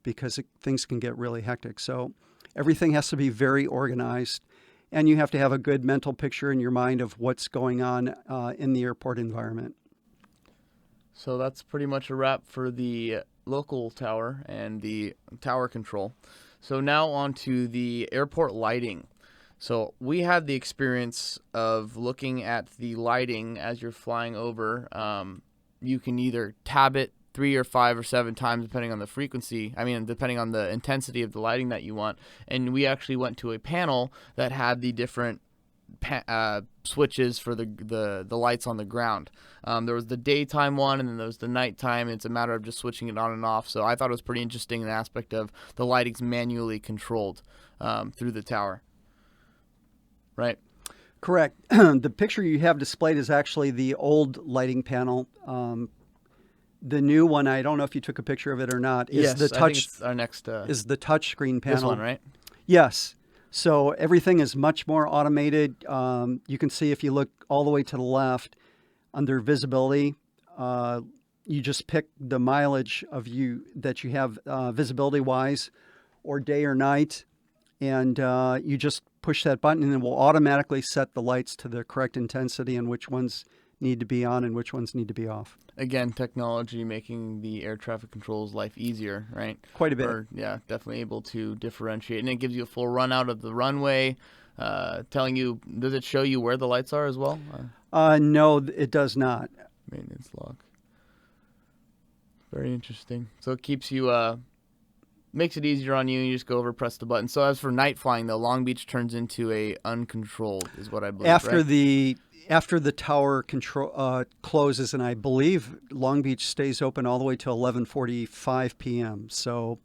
because things can get really hectic. So everything has to be very organized, and you have to have a good mental picture in your mind of what's going on in the airport environment. So that's pretty much a wrap for the local tower and the tower control. So now on to the airport lighting. So we had the experience of looking at the lighting as you're flying over. You can either tab it 3 or 5 or 7 times depending on the frequency. Depending on the intensity of the lighting that you want. And we actually went to a panel that had the different switches for the lights on the ground. There was the daytime one, and then there was the nighttime. It's a matter of just switching it on and off. So I thought it was pretty interesting, the aspect of the lighting's manually controlled through the tower. Right? Correct. The picture you have displayed is actually the old lighting panel. The new one, I don't know if you took a picture of it or not, is the touch. I think it's our next. Is the touch screen panel? This one, right? Yes. So everything is much more automated. You can see if you look all the way to the left under visibility, you just pick the mileage of that you have visibility wise, or day or night, and you just push that button, and it will automatically set the lights to the correct intensity and which ones need to be on and which ones need to be off. Again, technology making the air traffic control's life easier, right? Quite a bit. Yeah, definitely able to differentiate. And it gives you a full run out of the runway, telling you, does it show you where the lights are as well? No, it does not. Maintenance log. Very interesting. So it keeps you, makes it easier on you. You just go over, press the button. So as for night flying, though, Long Beach turns into a uncontrolled, is what I believe, After the tower closes, and I believe Long Beach stays open all the way till 11:45 p.m. So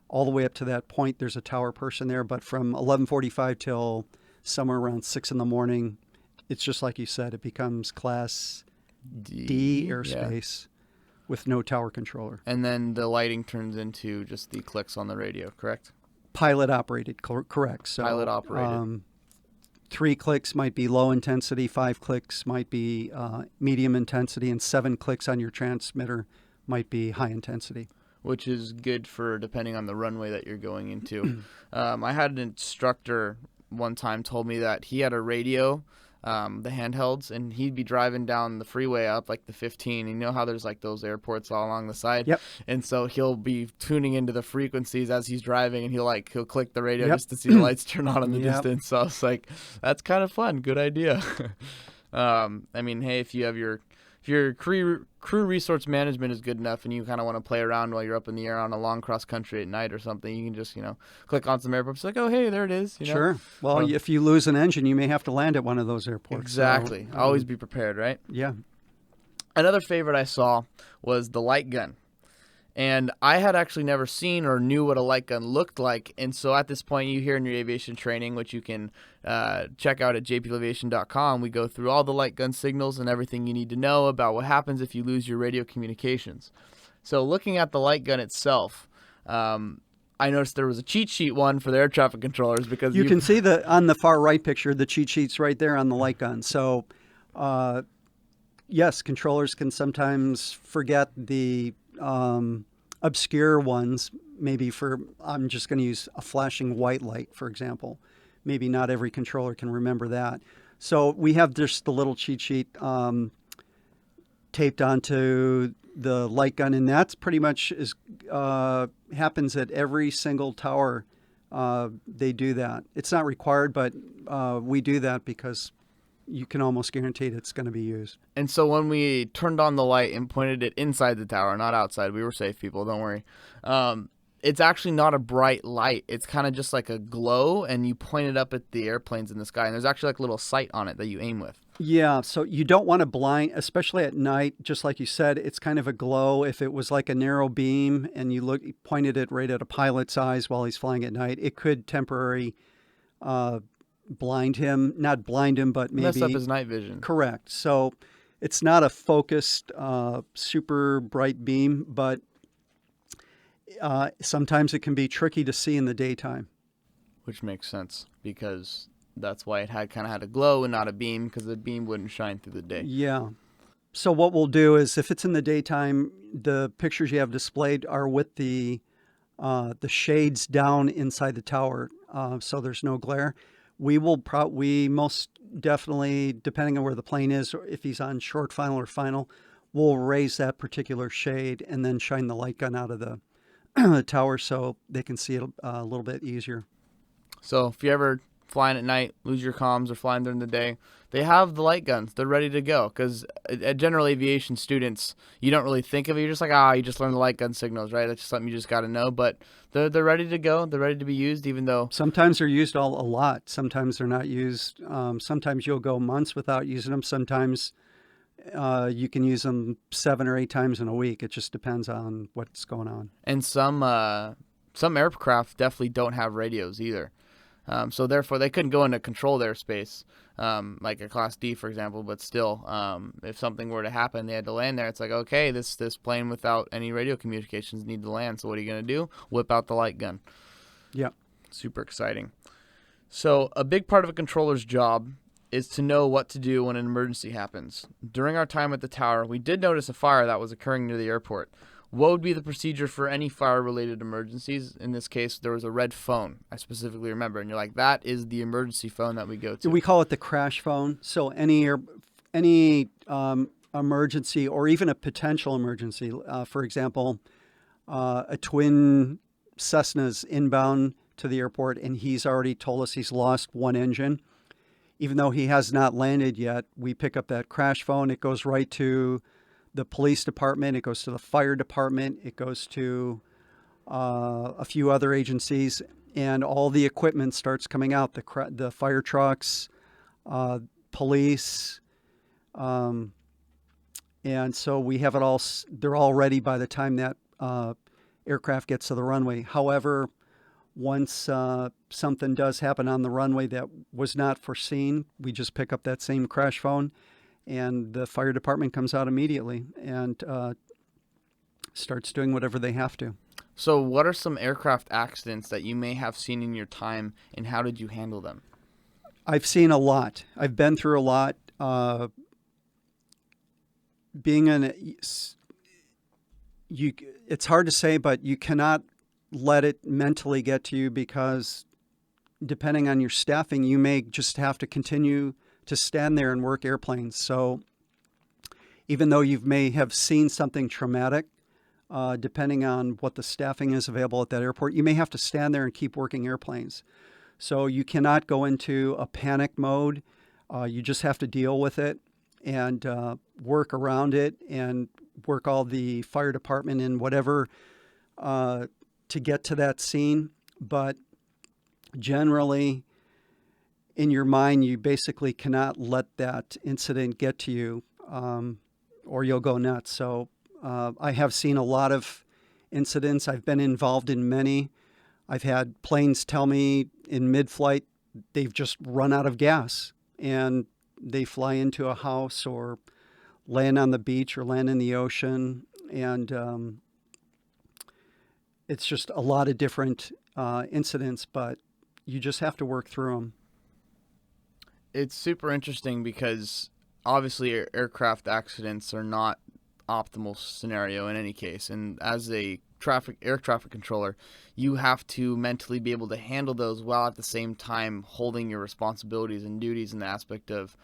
all the way up to that point, there's a tower person there. But from 11:45 till somewhere around 6 in the morning, it's just like you said, it becomes Class D airspace with no tower controller. And then the lighting turns into just the clicks on the radio, correct? Pilot operated, correct. So, Pilot operated. 3 clicks might be low intensity, 5 clicks might be medium intensity, and 7 clicks on your transmitter might be high intensity. Which is good for depending on the runway that you're going into. I had an instructor one time told me that he had a radio, the handhelds, and he'd be driving down the freeway up like the 15. You know how there's like those airports all along the side? Yep. And so he'll be tuning into the frequencies as he's driving, and he'll click the radio just to see the lights turn on in the distance. So I was like, that's kind of fun. Good idea. I mean, hey, if your crew resource management is good enough and you kind of want to play around while you're up in the air on a long cross country at night or something, you can just, click on some airports like, oh, hey, there it is. Sure. Well, if you lose an engine, you may have to land at one of those airports. Exactly. So, always be prepared, right? Yeah. Another favorite I saw was the light gun. And I had actually never seen or knew what a light gun looked like. And so at this point, you hear in your aviation training, which you can check out at JPLAviation.com, we go through all the light gun signals and everything you need to know about what happens if you lose your radio communications. So looking at the light gun itself, I noticed there was a cheat sheet one for the air traffic controllers because you can see on the far right picture, the cheat sheet's right there on the light gun. So yes, controllers can sometimes forget the obscure ones. Maybe I'm just going to use a flashing white light, for example. Maybe not every controller can remember that. So we have just the little cheat sheet taped onto the light gun, and that's pretty much happens at every single tower. They do that. It's not required, but we do that because you can almost guarantee it's going to be used. And so when we turned on the light and pointed it inside the tower, not outside, we were safe, people, don't worry. It's actually not a bright light. It's kind of just like a glow, and you point it up at the airplanes in the sky, and there's actually like a little sight on it that you aim with. Yeah, so you don't want to blind, especially at night. Just like you said, it's kind of a glow. If it was like a narrow beam and you pointed it right at a pilot's eyes while he's flying at night, it could temporarily blind him, not blind him, but maybe mess up his night vision. Correct. So it's not a focused, super bright beam, but sometimes it can be tricky to see in the daytime. Which makes sense because that's why it kind of had a glow and not a beam, because the beam wouldn't shine through the day. Yeah. So what we'll do is, if it's in the daytime, the pictures you have displayed are with the shades down inside the tower, so there's no glare. We most definitely, depending on where the plane is, or if he's on short final or final, we'll raise that particular shade and then shine the light gun out of the tower so they can see it a little bit easier. So if you ever flying at night, lose your comms, or flying during the day, they have the light guns. They're ready to go. Because at general aviation students, you don't really think of it. You're just like, you just learn the light gun signals, right? That's just something you just got to know. But they're ready to go. They're ready to be used, even though sometimes they're used a lot. Sometimes they're not used. Sometimes you'll go months without using them. Sometimes you can use them 7 or 8 times in a week. It just depends on what's going on. And some aircraft definitely don't have radios either. So therefore, they couldn't go into controlled airspace, like a Class D, for example. But still, if something were to happen, they had to land there. It's like, okay, this plane without any radio communications need to land. So what are you going to do? Whip out the light gun. Yeah. Super exciting. So a big part of a controller's job is to know what to do when an emergency happens. During our time at the tower, we did notice a fire that was occurring near the airport. what would be the procedure for any fire-related emergencies? In this case, there was a red phone, I specifically remember, and you're like, that is the emergency phone that we go to. We call it the crash phone. So any emergency or even a potential emergency, for example, a twin Cessna's inbound to the airport, and he's already told us he's lost one engine. Even though he has not landed yet, we pick up that crash phone. It goes right to the police department. It goes to the fire department. It goes to a few other agencies, and all the equipment starts coming out. The fire trucks, police, and so we have it all. They're all ready by the time that aircraft gets to the runway. However, once something does happen on the runway that was not foreseen, we just pick up that same crash phone, and the fire department comes out immediately and starts doing whatever they have to. So what are some aircraft accidents that you may have seen in your time, and how did you handle them? I've seen a lot. I've been through a lot. It's hard to say, but you cannot let it mentally get to you, because depending on your staffing, you may just have to continue to stand there and work airplanes. So even though you may have seen something traumatic, depending on what the staffing is available at that airport, you may have to stand there and keep working airplanes. So you cannot go into a panic mode. You just have to deal with it and work around it and work all the fire department and whatever to get to that scene. But generally, in your mind, you basically cannot let that incident get to you, or you'll go nuts. So I have seen a lot of incidents. I've been involved in many. I've had planes tell me in mid-flight they've just run out of gas, and they fly into a house or land on the beach or land in the ocean. And it's just a lot of different incidents, but you just have to work through them. It's super interesting because obviously aircraft accidents are not optimal scenario in any case, and as a air traffic controller, you have to mentally be able to handle those while at the same time holding your responsibilities and duties in the aspect of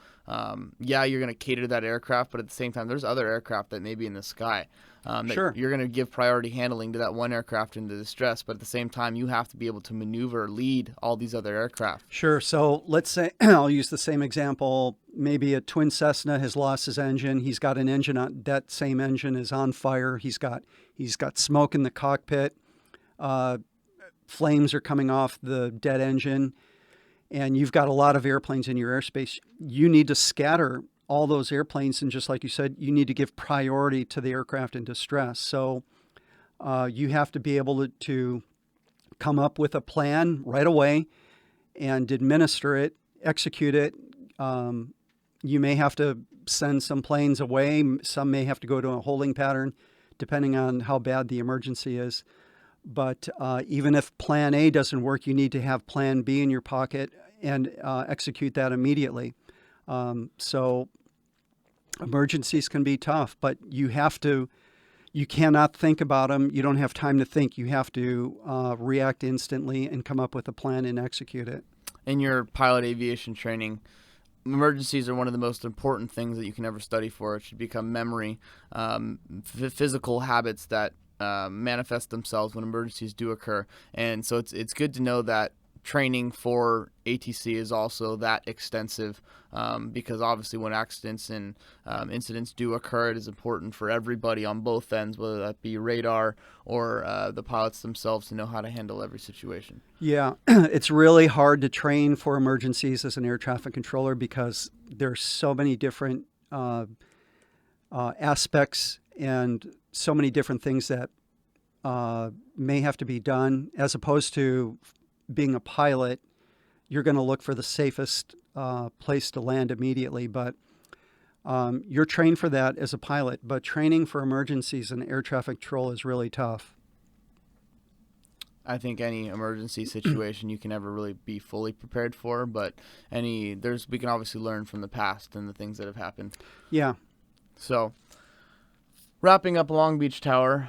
you're going to cater to that aircraft, but at the same time there's other aircraft that may be in the sky that Sure. you're going to give priority handling to that one aircraft into distress, but at the same time you have to be able to maneuver, lead all these other aircraft. Sure. So let's say I'll use the same example. Maybe a twin Cessna has lost his engine. He's got an engine on that same engine is on fire. He's got smoke in the cockpit. Flames are coming off the dead engine, and you've got a lot of airplanes in your airspace. You need to scatter all those airplanes, and just like you said, you need to give priority to the aircraft in distress. So you have to be able to come up with a plan right away and administer it, execute it. You may have to send some planes away. Some may have to go to a holding pattern, depending on how bad the emergency is. But even if plan A doesn't work, you need to have plan B in your pocket and execute that immediately. So emergencies can be tough, but you cannot think about them. You don't have time to think. You have to react instantly and come up with a plan and execute it. In your pilot aviation training, emergencies are one of the most important things that you can ever study for. It should become memory, physical habits that manifest themselves when emergencies do occur. And so it's good to know that training for ATC is also that extensive, because obviously when accidents and incidents do occur, it is important for everybody on both ends, whether that be radar or the pilots themselves, to know how to handle every situation. Yeah, it's really hard to train for emergencies as an air traffic controller because there's so many different aspects and so many different things that may have to be done. As opposed to being a pilot, you're going to look for the safest place to land immediately. But you're trained for that as a pilot. But training for emergencies and air traffic control is really tough. I think any emergency situation you can never really be fully prepared for, but we can obviously learn from the past and the things that have happened. Yeah. So wrapping up Long Beach Tower.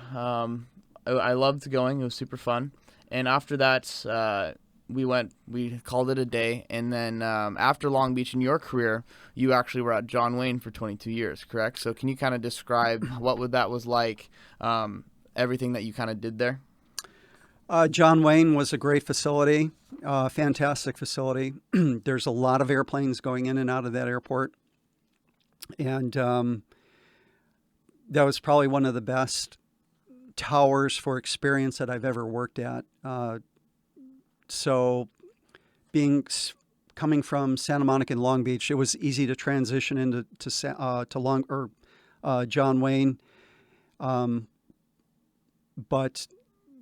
I loved going. It was super fun. And after that, we called it a day. And then after Long Beach in your career, you actually were at John Wayne for 22 years, correct? So can you kind of describe that was like, everything that you kind of did there? John Wayne was a great facility, fantastic facility. There's a lot of airplanes going in and out of that airport. And that was probably one of the best towers for experience that I've ever worked at. So coming from Santa Monica and Long Beach, it was easy to transition into John Wayne. But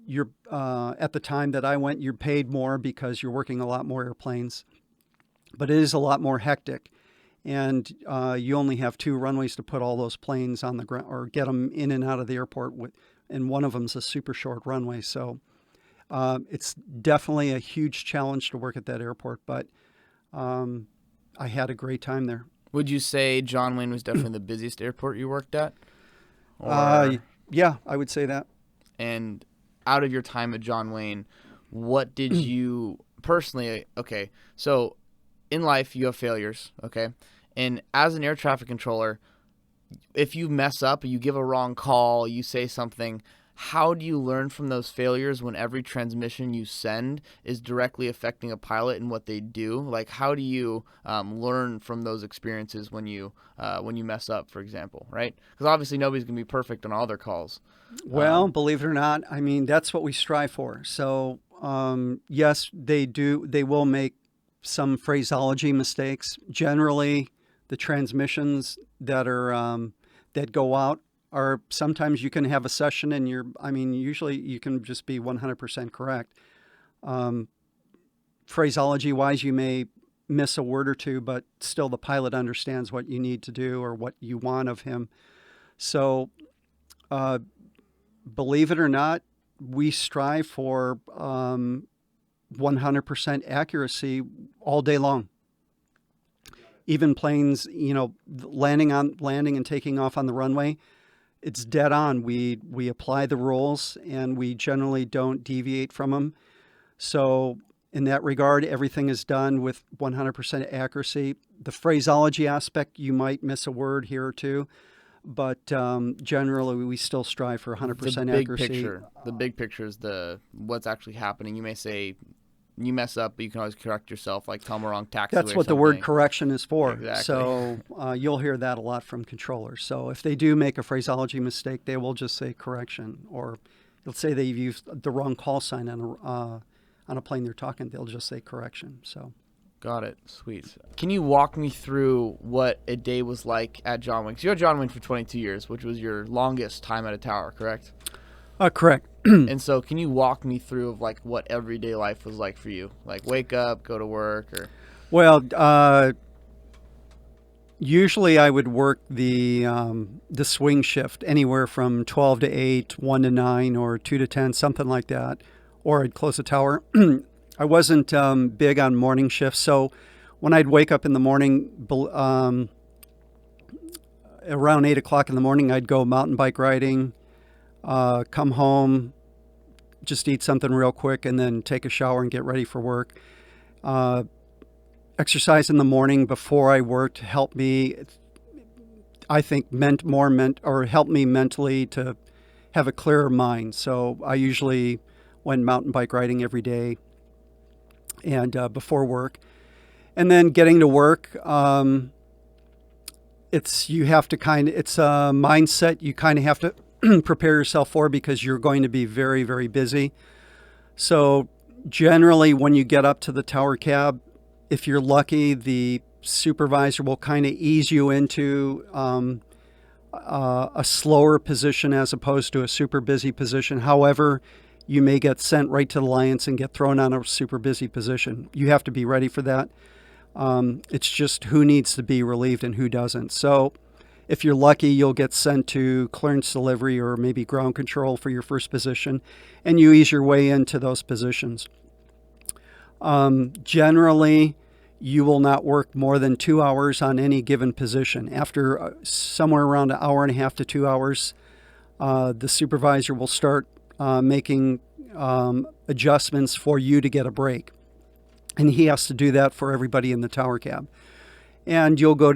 you're at the time that I went, you're paid more because you're working a lot more airplanes. But it is a lot more hectic. And you only have 2 runways to put all those planes on the ground or get them in and out of the airport. And one of them's a super short runway. So it's definitely a huge challenge to work at that airport. But I had a great time there. Would you say John Wayne was definitely the busiest airport you worked at? Yeah, I would say that. And out of your time at John Wayne, what did you personally, okay, so in life you have failures, okay? And as an air traffic controller, if you mess up, you give a wrong call, you say something, how do you learn from those failures when every transmission you send is directly affecting a pilot and what they do? Like, how do you learn from those experiences when you mess up, for example, right? Because obviously nobody's going to be perfect on all their calls. Well, believe it or not, I mean, that's what we strive for. So, yes, they do. They will make some phraseology mistakes. Generally, the transmissions that are that go out are sometimes you can have a session and usually you can just be 100% correct. Phraseology wise, you may miss a word or two, but still the pilot understands what you need to do or what you want of him. So, believe it or not, we strive for 100% accuracy all day long. Even planes, landing and taking off on the runway, it's dead on. We apply the rules and we generally don't deviate from them. So in that regard, everything is done with 100% accuracy. The phraseology aspect, you might miss a word here or two, but generally we still strive for 100% accuracy. The big picture is what's actually happening. You may say you mess up, but you can always correct yourself, like tell them a wrong taxiway. That's what the word correction is for. Exactly. So you'll hear that a lot from controllers. So if they do make a phraseology mistake, they will just say correction, or let's say they've used the wrong call sign on a plane they're talking, they'll just say correction. So. Got it. Sweet. Can you walk me through what a day was like at John Wayne? 'Cause you were at John Wayne for 22 years, which was your longest time at a tower, correct? Correct. And so can you walk me through of like what everyday life was like for you? Like wake up, go to work, or? Well, usually I would work the swing shift anywhere from 12 to 8, 1 to 9, or 2 to 10, something like that. Or I'd close the tower. I wasn't big on morning shifts. So when I'd wake up in the morning, around 8 o'clock in the morning, I'd go mountain bike riding, come home, just eat something real quick, and then take a shower and get ready for work. Exercise in the morning before I worked helped me, I think, helped me mentally to have a clearer mind. So I usually went mountain bike riding every day and before work. And then getting to work, it's a mindset you kind of have to prepare yourself for, because you're going to be very, very busy. So generally when you get up to the tower cab, if you're lucky, the supervisor will kind of ease you into a slower position as opposed to a super busy position. However, you may get sent right to the Lions and get thrown on a super busy position. You have to be ready for that. It's just who needs to be relieved and who doesn't. So if you're lucky, you'll get sent to clearance delivery or maybe ground control for your first position, and you ease your way into those positions. Generally, you will not work more than 2 hours on any given position. After somewhere around an hour and a half to 2 hours, the supervisor will start making adjustments for you to get a break. And he has to do that for everybody in the tower cab. And you'll go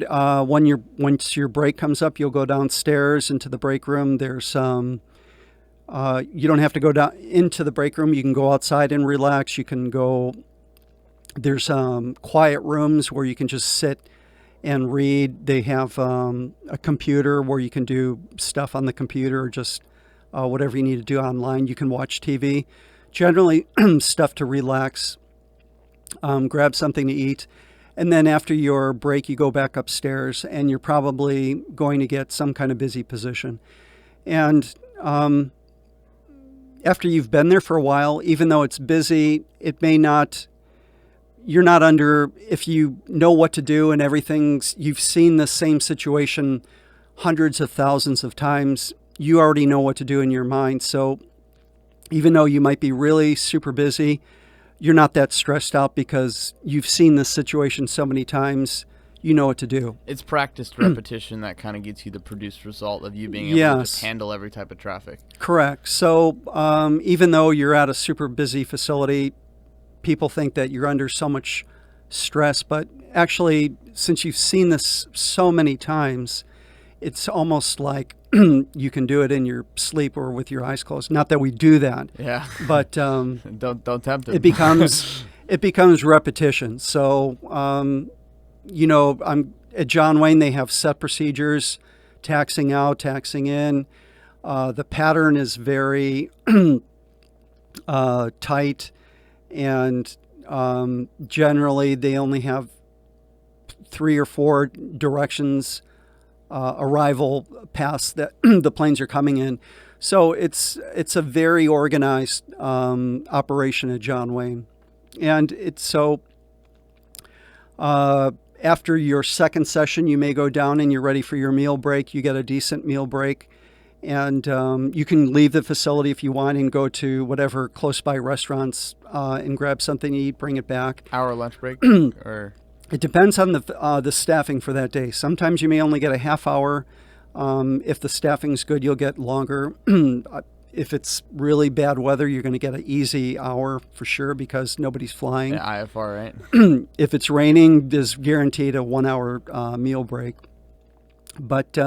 once your break comes up, you'll go downstairs into the break room. There's you don't have to go down into the break room. You can go outside and relax. You can go. There's quiet rooms where you can just sit and read. They have a computer where you can do stuff on the computer, or just whatever you need to do online. You can watch TV. Generally, stuff to relax. Grab something to eat. And then after your break, you go back upstairs, and you're probably going to get some kind of busy position. And after you've been there for a while, even though it's busy, it may not, you're not under, if you know what to do and you've seen the same situation hundreds of thousands of times, you already know what to do in your mind. So even though you might be really super busy, you're not that stressed out because you've seen this situation so many times, you know what to do. It's practiced repetition that kind of gets you the produced result of you being able to just handle every type of traffic. Correct. So even though you're at a super busy facility, people think that you're under so much stress, but actually, since you've seen this so many times, it's almost like you can do it in your sleep or with your eyes closed. Not that we do that. Yeah. But don't tempt it. It becomes repetition. So at John Wayne, they have set procedures, taxing out, taxing in. The pattern is very tight, and generally they only have 3 or 4 directions arrival paths that the planes are coming in. So it's a very organized operation at John Wayne. And it's so after your second session, you may go down and you're ready for your meal break. You get a decent meal break. And you can leave the facility if you want and go to whatever close by restaurants and grab something to eat, bring it back. Hour lunch break? Or it depends on the staffing for that day. Sometimes you may only get a half hour. If the staffing's good, you'll get longer. If it's really bad weather, you're going to get an easy hour for sure because nobody's flying. Yeah, IFR, right? If it's raining, there's guaranteed a 1 hour meal break. But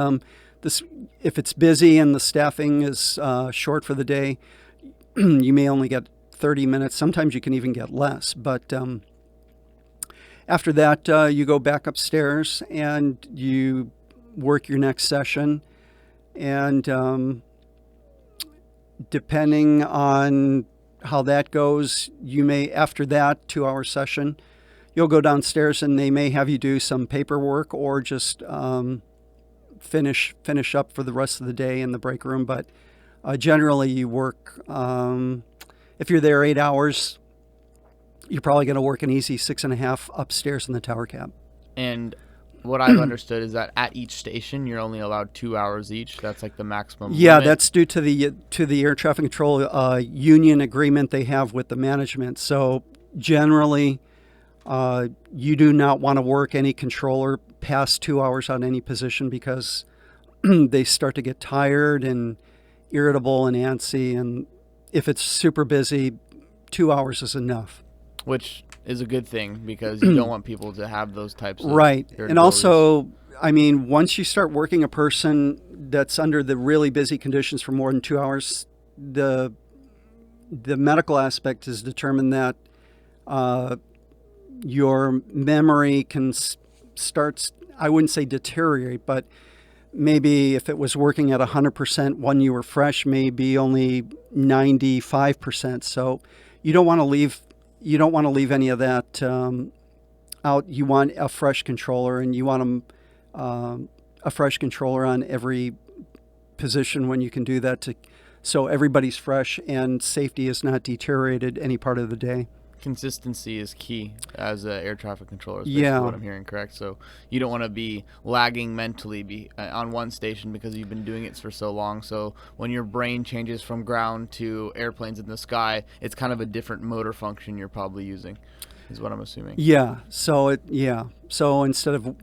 if it's busy and the staffing is short for the day, you may only get 30 minutes. Sometimes you can even get less. But after that, you go back upstairs and you work your next session. And depending on how that goes, you may, after that 2-hour session, you'll go downstairs and they may have you do some paperwork or just finish up for the rest of the day in the break room. But generally you work, if you're there 8 hours, you're probably going to work an easy 6.5 upstairs in the tower cab. And what I've understood is that at each station you're only allowed 2 hours each. That's like the maximum limit. That's due to the air traffic control union agreement they have with the management. So generally you do not want to work any controller past 2 hours on any position because they start to get tired and irritable and antsy, and if it's super busy, 2 hours is enough. Which is a good thing because you don't want people to have those types of right. And also, I mean, once you start working a person that's under the really busy conditions for more than 2 hours, the medical aspect is determined that your memory can start, I wouldn't say deteriorate, but maybe if it was working at 100% when you were fresh, maybe only 95%. So you don't want to leave any of that out. You want a fresh controller, and you want a fresh controller on every position when you can do that, so everybody's fresh and safety is not deteriorated any part of the day. Consistency is key as an air traffic controller, is basically what I'm hearing, correct? So you don't want to be lagging mentally on one station because you've been doing it for so long. So when your brain changes from ground to airplanes in the sky, it's kind of a different motor function you're probably using. is what I'm assuming. Yeah. So instead of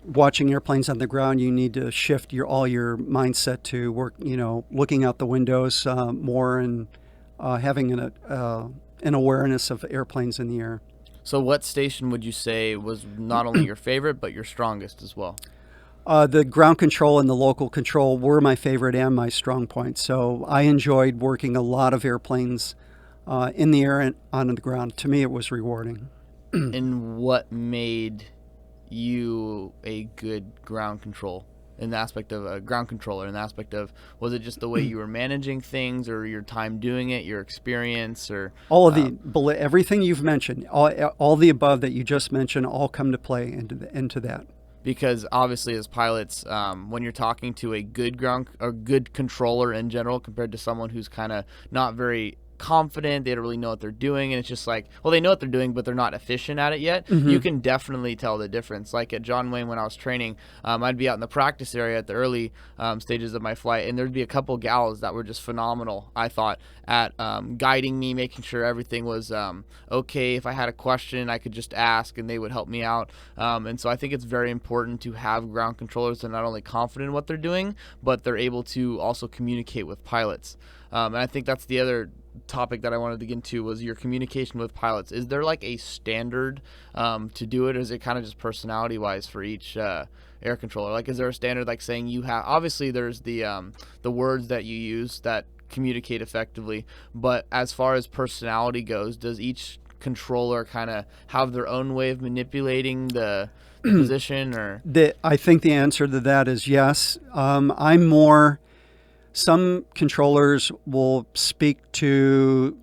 watching airplanes on the ground, you need to shift all your mindset to work, looking out the windows more, and having an awareness of airplanes in the air. So what station would you say was not only your favorite, but your strongest as well? The ground control and the local control were my favorite and my strong point. So I enjoyed working a lot of airplanes in the air and on the ground. To me, it was rewarding. And what made you a good ground control in the aspect of a ground controller, in the aspect of, was it just the way you were managing things, or your time doing it, your experience, or all of everything you've mentioned, all the above that you just mentioned, all come to play into that. Because obviously as pilots, when you're talking to a good good controller in general compared to someone who's kind of not very confident, they don't really know what they're doing, and it's just like, well, they know what they're doing, but they're not efficient at it yet. You can definitely tell the difference. Like at John Wayne, when I was training, I'd be out in the practice area at the early stages of my flight, and there'd be a couple gals that were just phenomenal, I thought, at guiding me, making sure everything was okay. If I had a question, I could just ask, and they would help me out. And so I think it's very important to have ground controllers that are not only confident in what they're doing, but they're able to also communicate with pilots. And I think that's the other topic that I wanted to get into, was your communication with pilots. Is there like a standard to do it, or is it kind of just personality wise for each air controller? Like, is there a standard, like saying you have, obviously there's the words that you use that communicate effectively, but as far as personality goes, does each controller kind of have their own way of manipulating the position? Or I think the answer to that is yes. Some controllers will speak to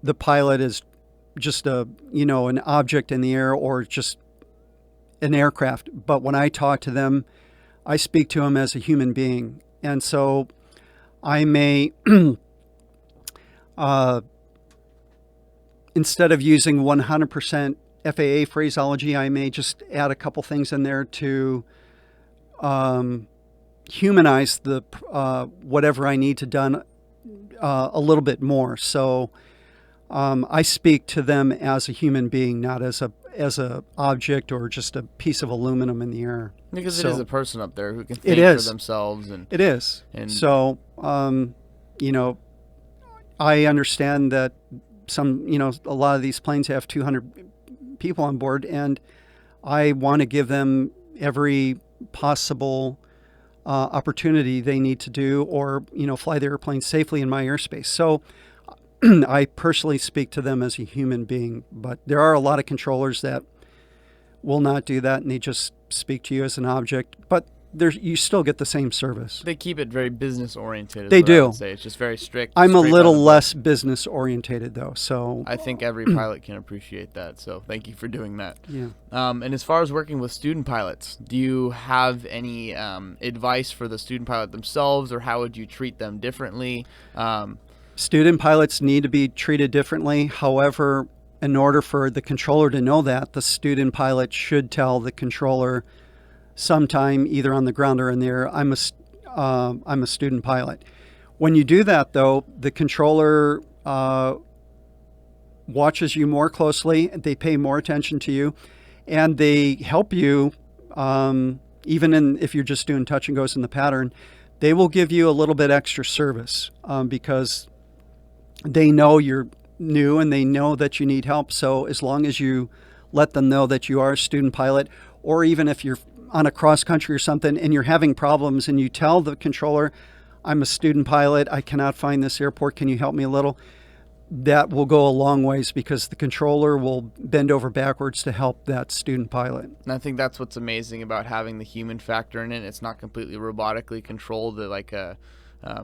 the pilot as just an object in the air, or just an aircraft. But when I talk to them, I speak to them as a human being. And so I may, instead of using 100% FAA phraseology, I may just add a couple things in there to humanize the whatever I need to done a little bit more. So I speak to them as a human being, not as a object or just a piece of aluminum in the air. Because it is a person up there who can think for themselves, and it is. And so I understand that a lot of these planes have 200 people on board, and I want to give them every possible opportunity they need to do, or fly the airplane safely in my airspace. So I personally speak to them as a human being, but there are a lot of controllers that will not do that, and they just speak to you as an object. But you still get the same service. They keep it very business oriented. They do. I would say. It's just very strict. I'm a little less business orientated though, so I think every pilot can appreciate that. So thank you for doing that. Yeah. And as far as working with student pilots, do you have any advice for the student pilot themselves, or how would you treat them differently? Student pilots need to be treated differently. However, in order for the controller to know that, the student pilot should tell the controller sometime, either on the ground or in the air, I'm a student pilot. When you do that, though, the controller watches you more closely. They pay more attention to you, and they help you. Even if you're just doing touch and goes in the pattern, they will give you a little bit extra service because they know you're new and they know that you need help. So as long as you let them know that you are a student pilot, or even if you're on a cross country or something and you're having problems and you tell the controller, I'm a student pilot, I cannot find this airport, can you help me a little? That will go a long ways, because the controller will bend over backwards to help that student pilot. And I think that's what's amazing about having the human factor in it. It's not completely robotically controlled like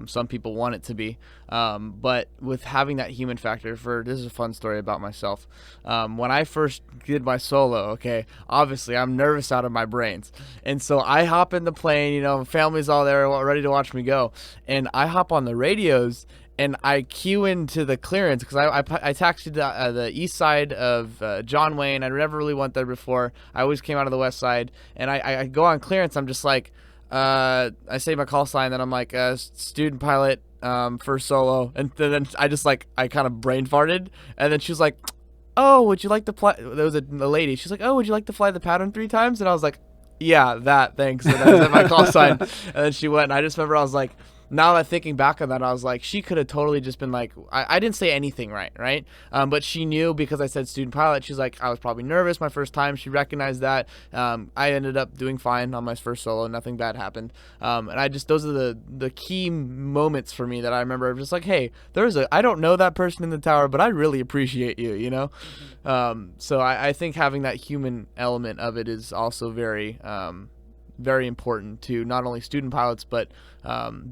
some people want it to be, but with having that human factor. This is a fun story about myself. When I first did my solo, obviously I'm nervous out of my brains, and so I hop in the plane, family's all there ready to watch me go, and I hop on the radios and I cue into the clearance, because I taxied the east side of John Wayne. I never really went there before. I always came out of the west side, and I go on clearance. I'm just like, I say my call sign, then I'm like, student pilot, first solo, and then I kind of brain farted, and then she was like, "Oh, would you like to fly?" There was a lady. She's like, "Oh, would you like to fly the pattern 3 times?" And I was like, "Yeah, that, thanks." And I was at my call sign, and then she went. And I just remember I was like, now that thinking back on that, I was like, she could have totally just been like, I didn't say anything right? But she knew because I said student pilot. She's like, I was probably nervous my first time. She recognized that. I ended up doing fine on my first solo. Nothing bad happened. And those are the key moments for me that I remember. Just like, hey, I don't know that person in the tower, but I really appreciate you, you know? So I think having that human element of it is also very important to not only student pilots, but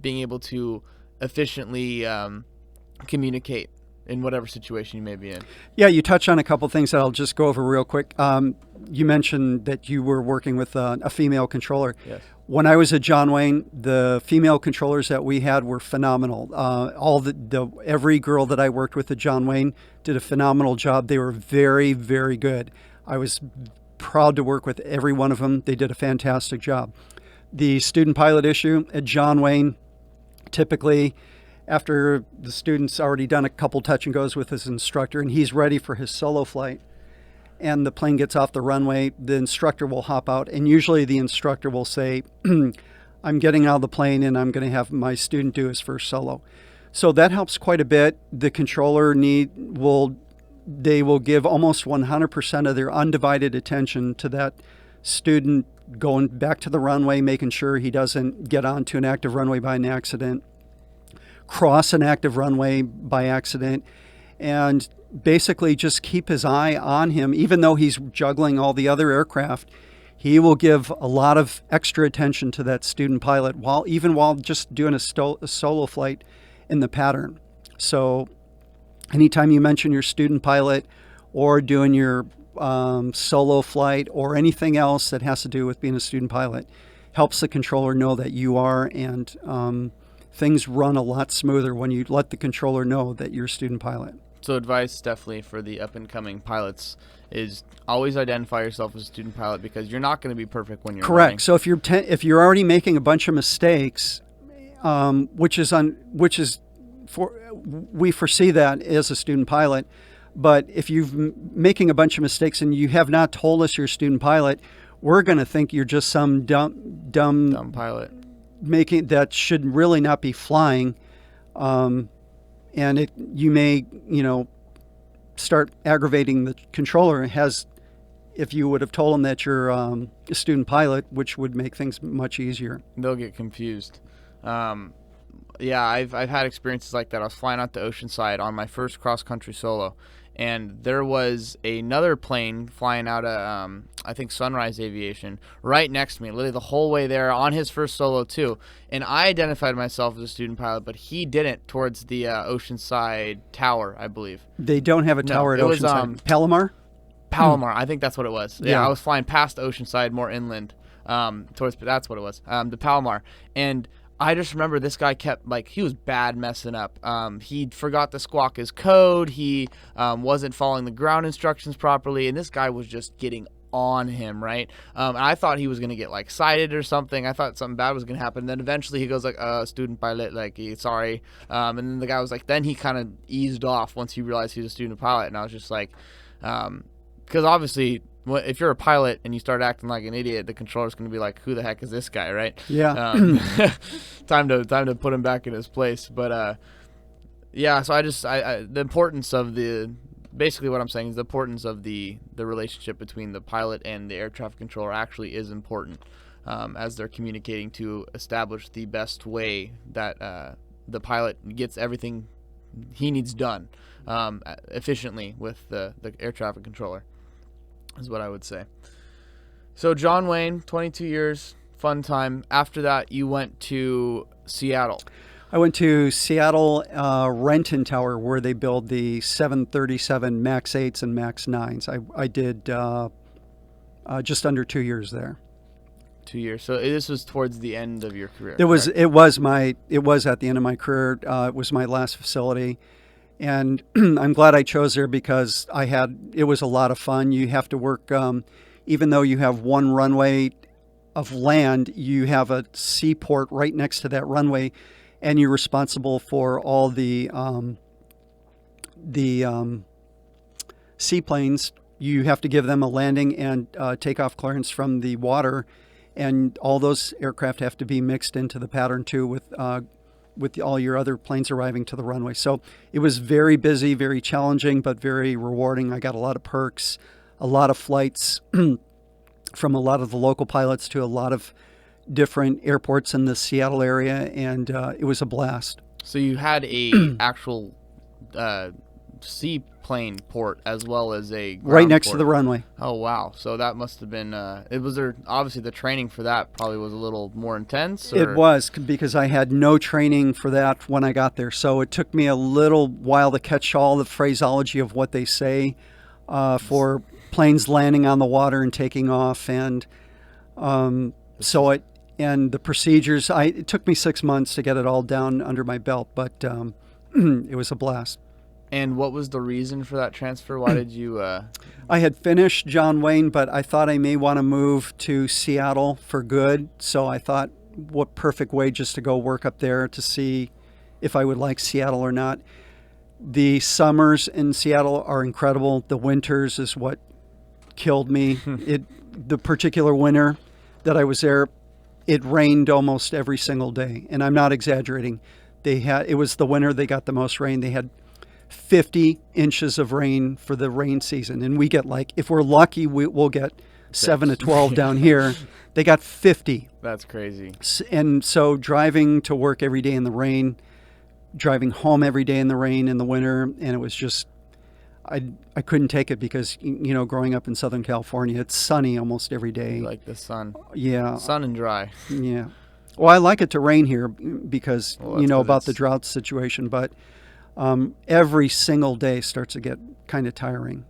being able to efficiently communicate in whatever situation you may be in. Yeah, you touch on a couple things that I'll just go over real quick. You mentioned that you were working with a female controller. Yes. When I was at John Wayne, the female controllers that we had were phenomenal. Every girl that I worked with at John Wayne did a phenomenal job. They were very, very good. I was proud to work with every one of them. They did a fantastic job. The student pilot issue at John Wayne, typically after the student's already done a couple touch and goes with his instructor and he's ready for his solo flight and the plane gets off the runway, the instructor will hop out, and usually the instructor will say, I'm getting out of the plane and I'm going to have my student do his first solo. So that helps quite a bit. The controller they will give almost 100% of their undivided attention to that student going back to the runway, making sure he doesn't get onto an active runway by an accident, cross an active runway by accident, and basically just keep his eye on him. Even though he's juggling all the other aircraft, he will give a lot of extra attention to that student pilot while just doing a solo flight in the pattern. So anytime you mention your student pilot or doing your solo flight or anything else that has to do with being a student pilot, helps the controller know that you are, and things run a lot smoother when you let the controller know that you're a student pilot. So advice definitely for the up-and-coming pilots is always identify yourself as a student pilot, because you're not going to be perfect when you're correct. learning. So if you're already making a bunch of mistakes, we foresee that as a student pilot. But if you're making a bunch of mistakes and you have not told us you're a student pilot, we're going to think you're just some dumb pilot that should really not be flying. And you may, start aggravating the controller if you would have told them that you're a student pilot, which would make things much easier. They'll get confused. Yeah, I've had experiences like that. I was flying out to Oceanside on my first cross-country solo, and there was another plane flying out of, I think, Sunrise Aviation right next to me, literally the whole way there on his first solo too. And I identified myself as a student pilot, but he didn't, towards the Oceanside Tower, I believe. They don't have a tower at Oceanside. Palomar? Palomar, I think that's what it was. Yeah, Yeah. I was flying past Oceanside, more inland, that's what it was, the Palomar. And I just remember this guy kept, he was bad messing up. He forgot to squawk his code. He wasn't following the ground instructions properly, and this guy was just getting on him, right? And I thought he was going to get, cited or something. I thought something bad was going to happen. And then eventually he goes, student pilot, sorry. And then the guy was then he kind of eased off once he realized he was a student pilot. And I was just because obviously, if you're a pilot and you start acting like an idiot, the controller's going to be like, who the heck is this guy, right? Yeah. Time to put him back in his place. But yeah, so the importance of basically what I'm saying is the importance of the relationship between the pilot and the air traffic controller actually is important, as they're communicating to establish the best way that the pilot gets everything he needs done efficiently with the air traffic controller, is what I would say. So John Wayne, 22 years, fun time. After that, you went to Seattle. I went to Seattle Renton Tower, where they build the 737 MAX 8s and MAX 9s. I did just under 2 years there. 2 years. So this was towards the end of your career. It was at the end of my career. It was my last facility, and I'm glad I chose there because it was a lot of fun. You have to work, even though you have one runway of land, you have a seaport right next to that runway, and you're responsible for all the seaplanes, you have to give them a landing and takeoff clearance from the water, and all those aircraft have to be mixed into the pattern too with all your other planes arriving to the runway. So it was very busy, very challenging, but very rewarding. I got a lot of perks, a lot of flights from a lot of the local pilots to a lot of different airports in the Seattle area, and it was a blast. So you had a actual seaplane port as well as a ground Right next port. to the runway. Oh wow! So that must have been. It was there. Obviously, the training for that probably was a little more intense. Or? It was, because I had no training for that when I got there. So it took me a little while to catch all the phraseology of what they say for planes landing on the water and taking off, and and the procedures. It took me 6 months to get it all down under my belt, but it was a blast. And what was the reason for that transfer? Why did you... I had finished John Wayne, but I thought I may want to move to Seattle for good. So I thought, what perfect way just to go work up there to see if I would like Seattle or not. The summers in Seattle are incredible. The winters is what killed me. The particular winter that I was there, it rained almost every single day. And I'm not exaggerating. It was the winter they got the most rain. They had 50 inches of rain for the rain season, and we get, like, if we're lucky, we'll get 7 to 12 down here. They got 50. That's crazy. And so driving to work every day in the rain, driving home every day in the rain in the winter, and it was just, I couldn't take it because, growing up in Southern California, it's sunny almost every day. You like the sun. Yeah. Sun and dry. Yeah. Well, I like it to rain here because, about the drought situation, but every single day starts to get kind of tiring.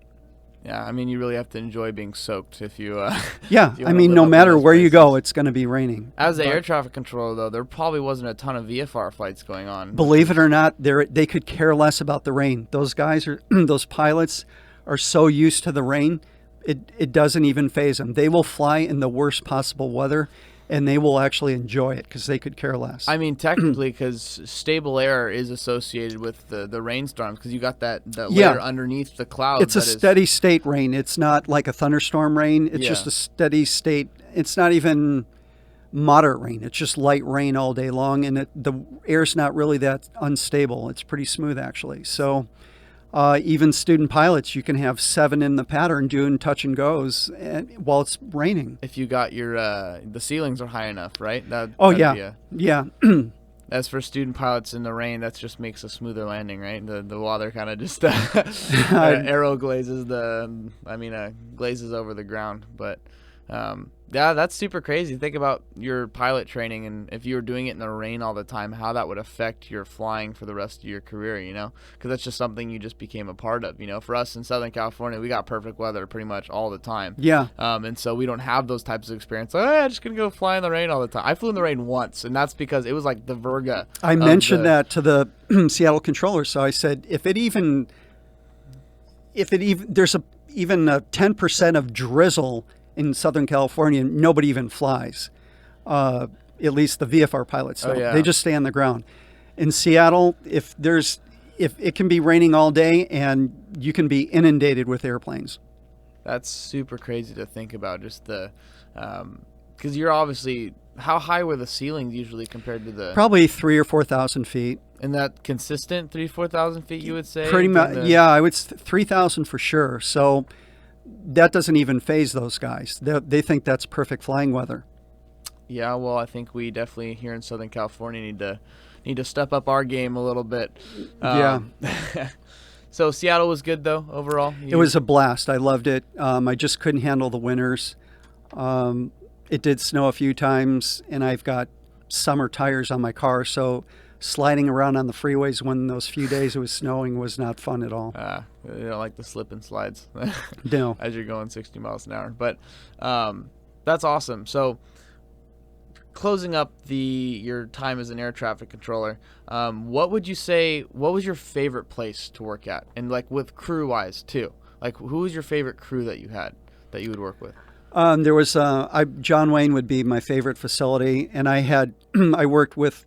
Yeah, I mean, you really have to enjoy being soaked if you... Yeah, if you I mean, no matter where you go, it's going to be raining. As an air traffic controller, though, there probably wasn't a ton of VFR flights going on. Believe it or not, they could care less about the rain. Those guys those pilots are so used to the rain, it doesn't even faze them. They will fly in the worst possible weather, and they will actually enjoy it because they could care less. I mean, technically, because stable air is associated with the rainstorms, because you got that layer underneath the clouds. It's a steady state rain. It's not like a thunderstorm rain. It's just a steady state. It's not even moderate rain. It's just light rain all day long, and the air's not really that unstable. It's pretty smooth, actually. So even student pilots, you can have 7 in the pattern doing touch and goes while it's raining. If you got your the ceilings are high enough, right? Yeah. As for student pilots in the rain, that just makes a smoother landing, right? The water kind of just arrow glazes glazes over the ground. But yeah, that's super crazy. Think about your pilot training, and if you were doing it in the rain all the time, how that would affect your flying for the rest of your career, because that's just something you just became a part of. For us in Southern California, we got perfect weather pretty much all the time. Yeah. And so we don't have those types of experience. Like, I'm just going to go fly in the rain all the time. I flew in the rain once, and that's because it was like the Virga. I mentioned that to the Seattle controller. So I said, if there's even a 10% of drizzle in Southern California, nobody even flies. At least the VFR pilots don't. They just stay on the ground. In Seattle, if it can be raining all day, and you can be inundated with airplanes. That's super crazy to think about. Just the because you're obviously, how high were the ceilings usually compared to the? Probably 3,000 or 4,000 feet. And that consistent 3,000-4,000 feet, you would say? Pretty much, yeah. I would 3,000 for sure. So that doesn't even faze those guys. They think that's perfect flying weather. Yeah, well, I think we definitely here in Southern California need to step up our game a little bit. Yeah. So Seattle was good though overall. It was a blast. I loved it. I just couldn't handle the winters. It did snow a few times, and I've got summer tires on my car, so sliding around on the freeways when those few days it was snowing was not fun at all. You don't like the slip and slides. No. As you're going 60 miles an hour. But that's awesome. So closing up your time as an air traffic controller, what would you say, what was your favorite place to work at? And like with crew wise too, like who was your favorite crew that you had that you would work with? There was John Wayne would be my favorite facility, and I worked with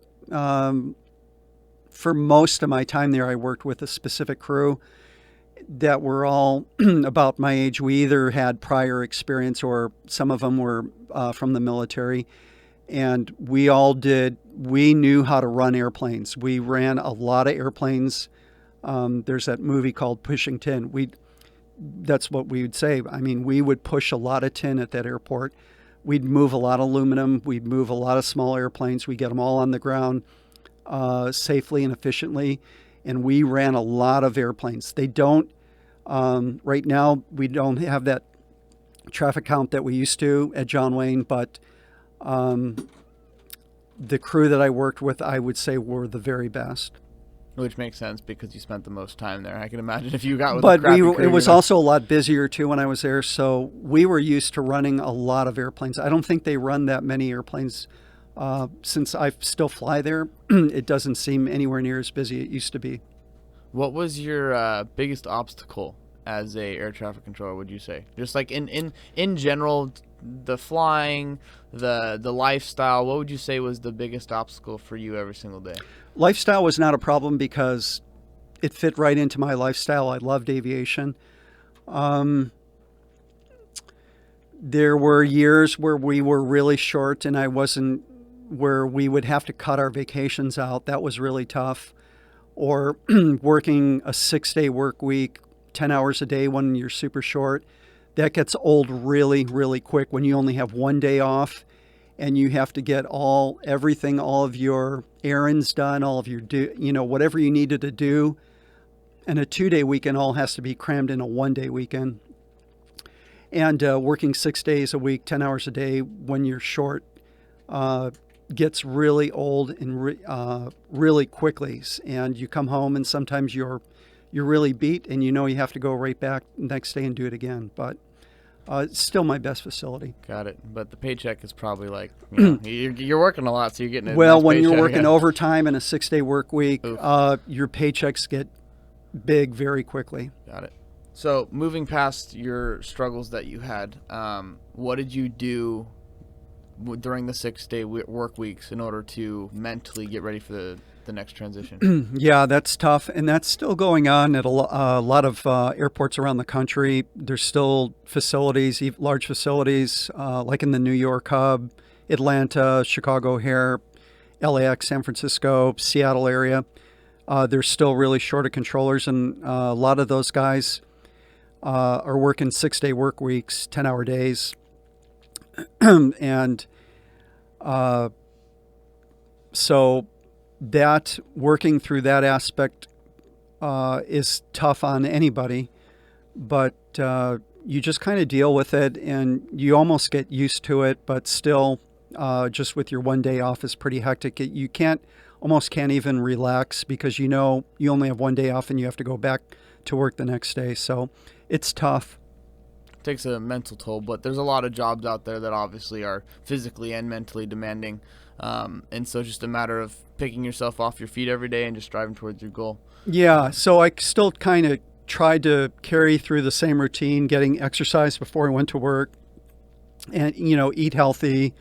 for most of my time there, I worked with a specific crew, that were all about my age. We either had prior experience or some of them were from the military. And we knew how to run airplanes. We ran a lot of airplanes. There's that movie called Pushing Tin. That's what we would say. I mean, we would push a lot of tin at that airport. We'd move a lot of aluminum. We'd move a lot of small airplanes. We get them all on the ground safely and efficiently. And we ran a lot of airplanes. They don't, right now, we don't have that traffic count that we used to at John Wayne, but the crew that I worked with, I would say, were the very best. Which makes sense because you spent the most time there. I can imagine if you got with But a crappy crew, it was also a lot busier too when I was there, so we were used to running a lot of airplanes. I don't think they run that many airplanes. Since I still fly there, it doesn't seem anywhere near as busy as it used to be. What was your biggest obstacle as a air traffic controller, would you say? Just like in general, the flying, the lifestyle, what would you say was the biggest obstacle for you every single day? Lifestyle was not a problem because it fit right into my lifestyle. I loved aviation. There were years where we were really short and where we would have to cut our vacations out. That was really tough. Or working a 6-day work week, 10 hours a day when you're super short. That gets old really, really quick when you only have 1 day off and you have to get all of your errands done, all of your whatever you needed to do. And a 2-day weekend all has to be crammed in a 1-day weekend. And working 6 days a week, 10 hours a day when you're short gets really old and really quickly. And you come home and sometimes you're really beat and you have to go right back next day and do it again. But it's still my best facility. Got it. But the paycheck is probably like, you're working a lot, so you're getting a well, nice when paycheck. you're working overtime in a 6-day work week, Oof. your paychecks get big very quickly. Got it. So moving past your struggles that you had, what did you do during the 6-day work weeks in order to mentally get ready for the next transition? Yeah, that's tough. And that's still going on at a lot of airports around the country. There's still facilities, large facilities, like in the New York hub, Atlanta, Chicago O'Hare, LAX, San Francisco, Seattle area. They're still really short of controllers. And a lot of those guys are working 6-day work weeks, 10-hour days. And so that working through that aspect is tough on anybody, but you just kind of deal with it and you almost get used to it, but still just with your 1 day off is pretty hectic. You almost can't even relax because you only have 1 day off and you have to go back to work the next day. So it's tough. Takes a mental toll, but there's a lot of jobs out there that obviously are physically and mentally demanding. And so it's just a matter of picking yourself off your feet every day and just driving towards your goal. Yeah, so I still kind of tried to carry through the same routine, getting exercise before I went to work and, eat healthy,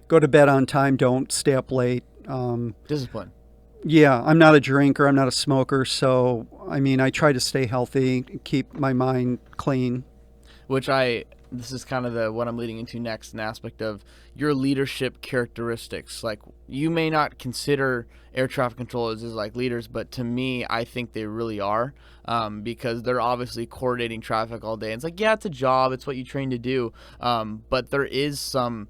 go to bed on time, don't stay up late. Discipline. Yeah, I'm not a drinker, I'm not a smoker, so, I try to stay healthy, keep my mind clean. This is kind of what I'm leading into next, an aspect of your leadership characteristics. Like, you may not consider air traffic controllers as like leaders, but to me, I think they really are, because they're obviously coordinating traffic all day. And it's like, yeah, it's a job, it's what you train to do, but there is some,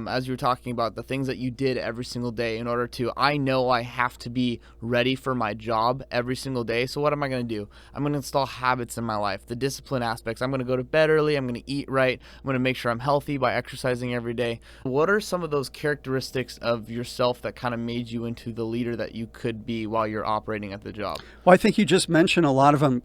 as you were talking about, the things that you did every single day in order to, I know I have to be ready for my job every single day. So what am I going to do? I'm going to install habits in my life, the discipline aspects. I'm going to go to bed early. I'm going to eat right. I'm going to make sure I'm healthy by exercising every day. What are some of those characteristics of yourself that kind of made you into the leader that you could be while you're operating at the job? Well, I think you just mentioned a lot of them,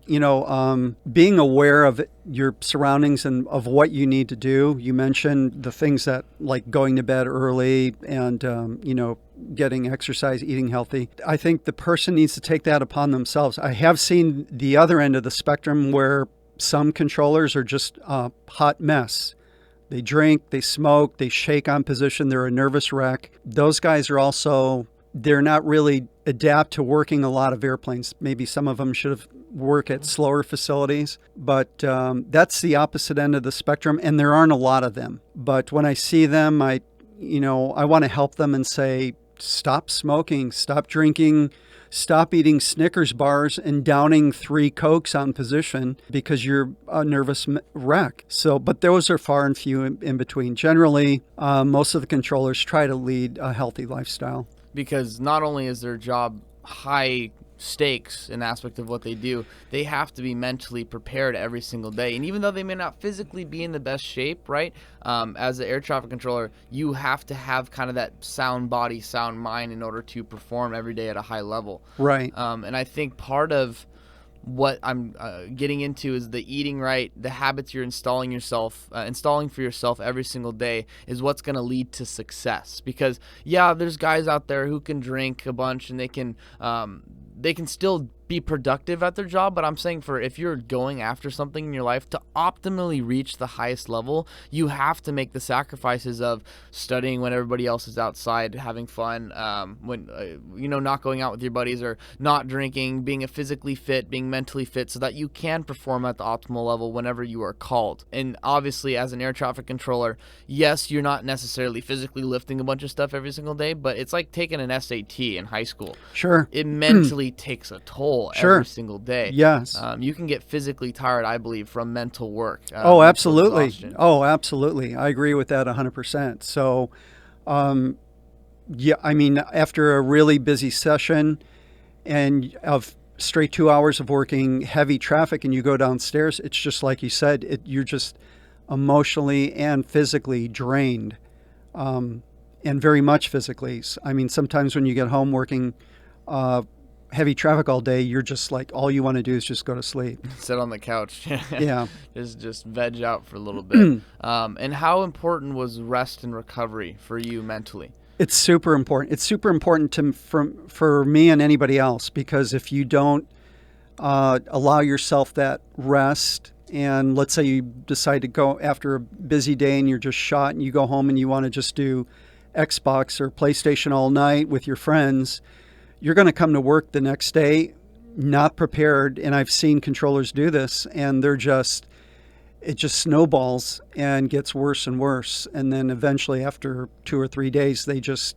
being aware of your surroundings and of what you need to do. You mentioned the things that, like, going to bed early and, getting exercise, eating healthy. I think the person needs to take that upon themselves. I have seen the other end of the spectrum where some controllers are just a hot mess. They drink, they smoke, they shake on position, they're a nervous wreck. Those guys are also they're not really adapt to working a lot of airplanes. Maybe some of them should have work at slower facilities, but that's the opposite end of the spectrum, and there aren't a lot of them. But when I see them, I want to help them and say, stop smoking, stop drinking, stop eating Snickers bars and downing 3 Cokes on position because you're a nervous wreck. So, but those are far and few in between. Generally, most of the controllers try to lead a healthy lifestyle. Because not only is their job high stakes in aspect of what they do, they have to be mentally prepared every single day. And even though they may not physically be in the best shape, right, as an air traffic controller, you have to have kind of that sound body, sound mind in order to perform every day at a high level. Right. And I think part of what I'm getting into is the eating right, the habits you're installing for yourself every single day is what's going to lead to success. Because yeah, there's guys out there who can drink a bunch and they can still be productive at their job, but I'm saying for if you're going after something in your life to optimally reach the highest level, you have to make the sacrifices of studying when everybody else is outside having fun, when not going out with your buddies, or not drinking, being physically fit, being mentally fit, so that you can perform at the optimal level whenever you are called. And obviously, as an air traffic controller, yes, you're not necessarily physically lifting a bunch of stuff every single day, but it's like taking an SAT in high school. Sure. It mentally takes a toll Sure. every single day. Yes. You can get physically tired, I believe, from mental work. Oh, mental absolutely. exhaustion. Oh, absolutely. I agree with that 100%. So, yeah, I mean, after a really busy session and of straight 2 hours of working heavy traffic and you go downstairs, it's just like you said, you're just emotionally and physically drained, and very much physically. I mean, sometimes when you get home working heavy traffic all day, you're just like, all you want to do is just go to sleep. Sit on the couch. Yeah. just veg out for a little bit. And how important was rest and recovery for you mentally? It's super important. It's super important for me and anybody else, because if you don't allow yourself that rest, and let's say you decide to go after a busy day and you're just shot and you go home and you want to just do Xbox or PlayStation all night with your friends, you're going to come to work the next day not prepared. And I've seen controllers do this, and it just snowballs and gets worse and worse. And then eventually after 2 or 3 days, as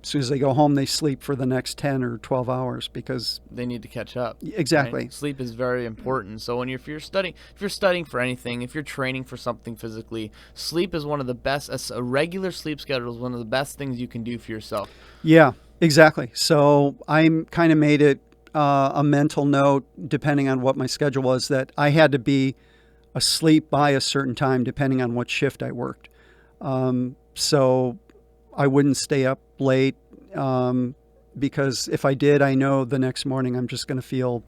soon as they go home, they sleep for the next 10 or 12 hours because they need to catch up. Exactly. Right? Sleep is very important. So if you're studying for anything, if you're training for something physically, sleep is one of the best. A regular sleep schedule is one of the best things you can do for yourself. Yeah, exactly. So I kind of made it a mental note, depending on what my schedule was, that I had to be asleep by a certain time, depending on what shift I worked. So I wouldn't stay up late, because if I did, I know the next morning I'm just going to feel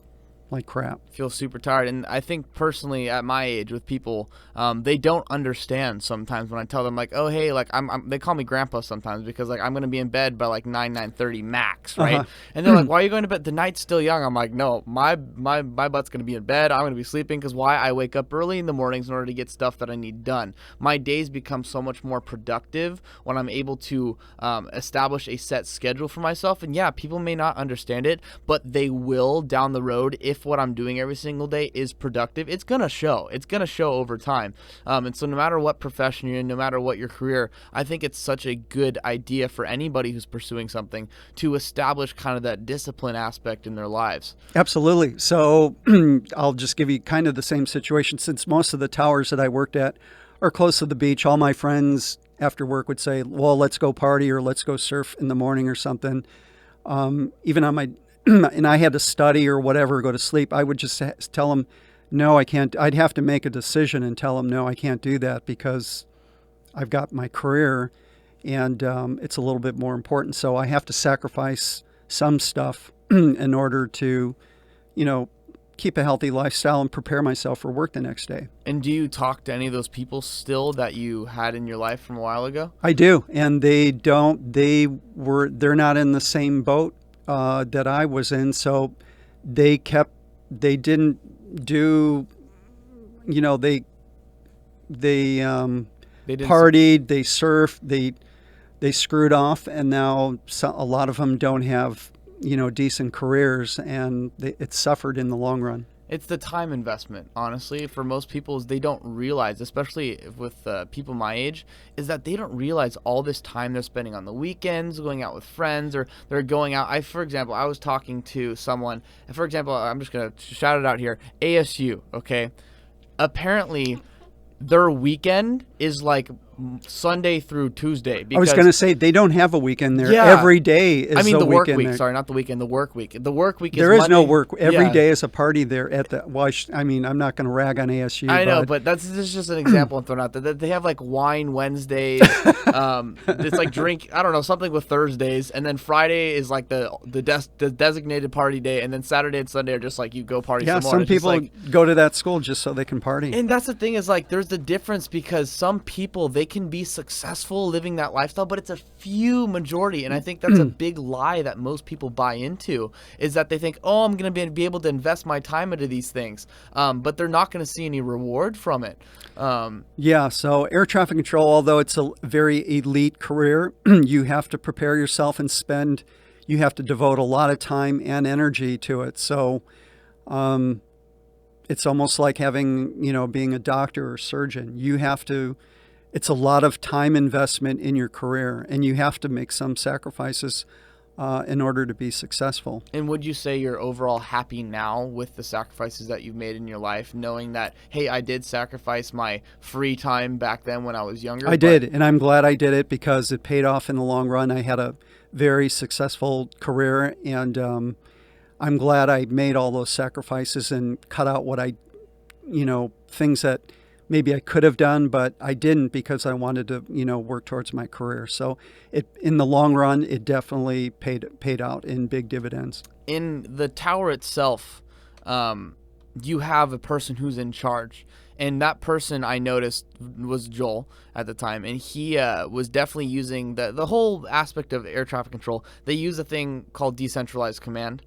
like crap. Feel super tired. And I think personally at my age with people, they don't understand sometimes when I tell them like, oh, hey, like they call me grandpa sometimes because like I'm going to be in bed by like 9:30 max. Right. And they're like, why are you going to bed? The night's still young. I'm like, no, my butt's going to be in bed. I'm going to be sleeping because why? I wake up early in the mornings in order to get stuff that I need done. My days become so much more productive when I'm able to establish a set schedule for myself. And yeah, people may not understand it, but they will down the road if what I'm doing every single day is productive. It's going to show. It's going to show over time. And so no matter what profession you're in, no matter what your career, I think it's such a good idea for anybody who's pursuing something to establish kind of that discipline aspect in their lives. Absolutely. So I'll just give you kind of the same situation. Since most of the towers that I worked at are close to the beach, all my friends after work would say, well, let's go party or let's go surf in the morning or something. Even on my and I had to study or whatever, go to sleep, I would just tell them, no, I can't. I'd have to make a decision and tell them, no, I can't do that because I've got my career and it's a little bit more important. So I have to sacrifice some stuff in order to, keep a healthy lifestyle and prepare myself for work the next day. And do you talk to any of those people still that you had in your life from a while ago? I do. And they're not in the same boat that I was in, so they didn't do, they partied, they surfed, they screwed off, and now a lot of them don't have, decent careers, and it's suffered in the long run. It's the time investment, honestly, for most people, is they don't realize, especially with people my age, is that they don't realize all this time they're spending on the weekends, going out with friends, or they're going out. For example, I was talking to someone, for example, I'm just going to shout it out here, ASU, okay? Apparently, their weekend is like Sunday through Tuesday. I was going to say, they don't have a weekend there. Yeah. Every day is the work week. There. Sorry, not the weekend. The work week. The work week is there is Monday. No work. Every Yeah. day is a party there at the. Well, I'm not going to rag on ASU. I know, but this is just an example I'm throwing out there. They have like wine Wednesdays. It's like drink. I don't know, something with Thursdays, and then Friday is like the designated party day, and then Saturday and Sunday are just like you go party. Yeah, some more. some It's just people like, go to that school just so they can party. and that's the thing, is like there's the difference, because some people, they can be successful living that lifestyle, but it's a few majority, and I think that's a big lie that most people buy into, is that they think, oh, I'm going to be able to invest my time into these things, but they're not going to see any reward from it. Yeah, so air traffic control, although it's a very elite career, you have to prepare yourself and you have to devote a lot of time and energy to it. So it's almost like being a doctor or surgeon. It's a lot of time investment in your career, and you have to make some sacrifices in order to be successful. And would you say you're overall happy now with the sacrifices that you've made in your life, knowing that, hey, I did sacrifice my free time back then when I was younger? I did, and I'm glad I did it, because it paid off in the long run. I had a very successful career, and I'm glad I made all those sacrifices and cut out things that maybe I could have done, but I didn't, because I wanted to, work towards my career. So in the long run, it definitely paid out in big dividends. In the tower itself, you have a person who's in charge. And that person, I noticed, was Joel at the time. And he was definitely using the whole aspect of air traffic control. They use a thing called decentralized command.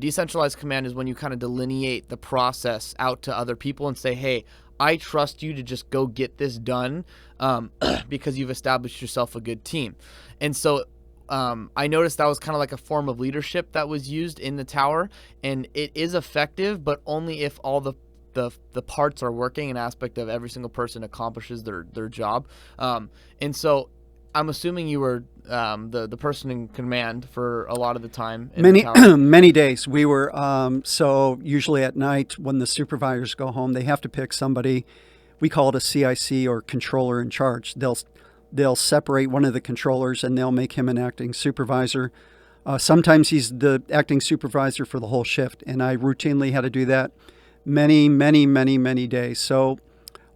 Decentralized command is when you kind of delineate the process out to other people and say, hey, I trust you to just go get this done because you've established yourself a good team. And so I noticed that was kind of like a form of leadership that was used in the tower, and it is effective, but only if all the parts are working, an aspect of every single person accomplishes their job. And so I'm assuming you were the person in command for a lot of the time. Many days. We were, so usually at night when the supervisors go home, they have to pick somebody. We call it a CIC, or controller in charge. They'll separate one of the controllers, and they'll make him an acting supervisor. Sometimes he's the acting supervisor for the whole shift, and I routinely had to do that many days. So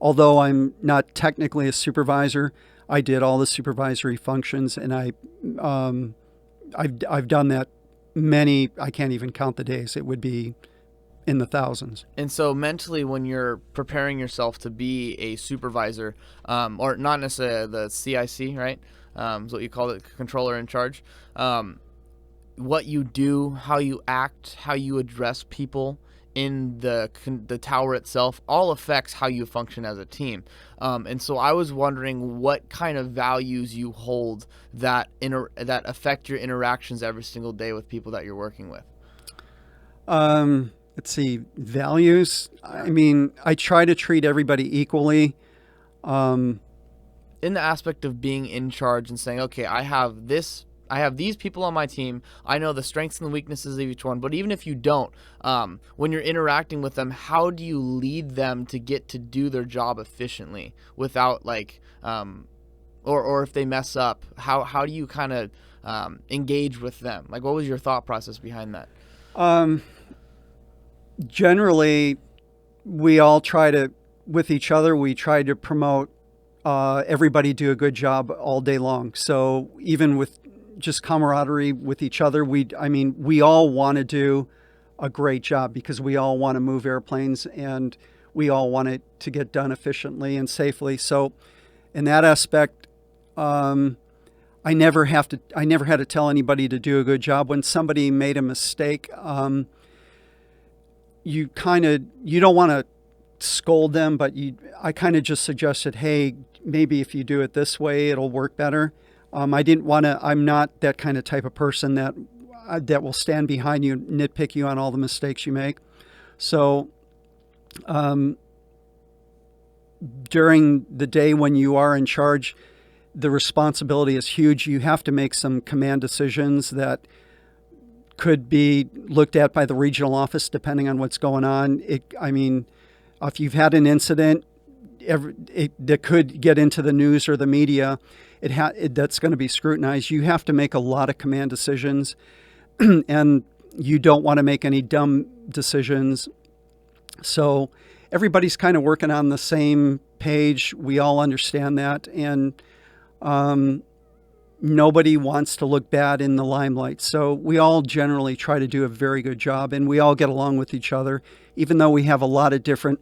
although I'm not technically a supervisor, I did all the supervisory functions, and I've done that many. I can't even count the days. It would be in the thousands. And so mentally, when you're preparing yourself to be a supervisor, or not necessarily the CIC, right? Is what you call it, controller in charge. What you do, how you act, how you address people in the tower itself, all affects how you function as a team. And so I was wondering what kind of values you hold that affect your interactions every single day with people that you're working with. Let's see, values. I mean, I try to treat everybody equally. In the aspect of being in charge and saying, okay, I have these people on my team. I know the strengths and the weaknesses of each one. But even if you don't, when you're interacting with them, how do you lead them to get to do their job efficiently without or if they mess up, how do you kind of engage with them? Like, what was your thought process behind that? Generally, we all with each other, we try to promote everybody do a good job all day long. So even with just camaraderie with each other, we all want to do a great job, because we all want to move airplanes, and we all want it to get done efficiently and safely. So in that aspect, I never had to tell anybody to do a good job. When somebody made a mistake, you don't want to scold them, but I kind of just suggested, hey, maybe if you do it this way, it'll work better. I didn't want to. I'm not that kind of type of person that will stand behind you and nitpick you on all the mistakes you make. So during the day when you are in charge, the responsibility is huge. You have to make some command decisions that could be looked at by the regional office depending on what's going on. If you've had an incident that could get into the news or the media, that's going to be scrutinized. You have to make a lot of command decisions, and you don't want to make any dumb decisions. So everybody's kind of working on the same page. We all understand that, and nobody wants to look bad in the limelight. So we all generally try to do a very good job, and we all get along with each other. Even though we have a lot of different,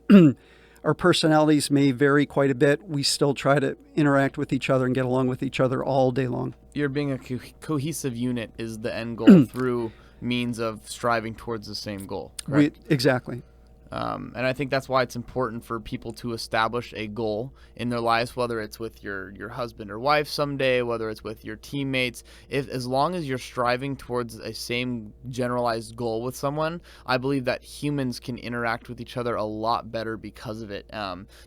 our personalities may vary quite a bit, we still try to interact with each other and get along with each other all day long. You're being a cohesive unit is the end goal through means of striving towards the same goal, correct? Exactly. And I think that's why it's important for people to establish a goal in their lives, whether it's with your husband or wife someday, whether it's with your teammates. As long as you're striving towards a same generalized goal with someone, I believe that humans can interact with each other a lot better because of it.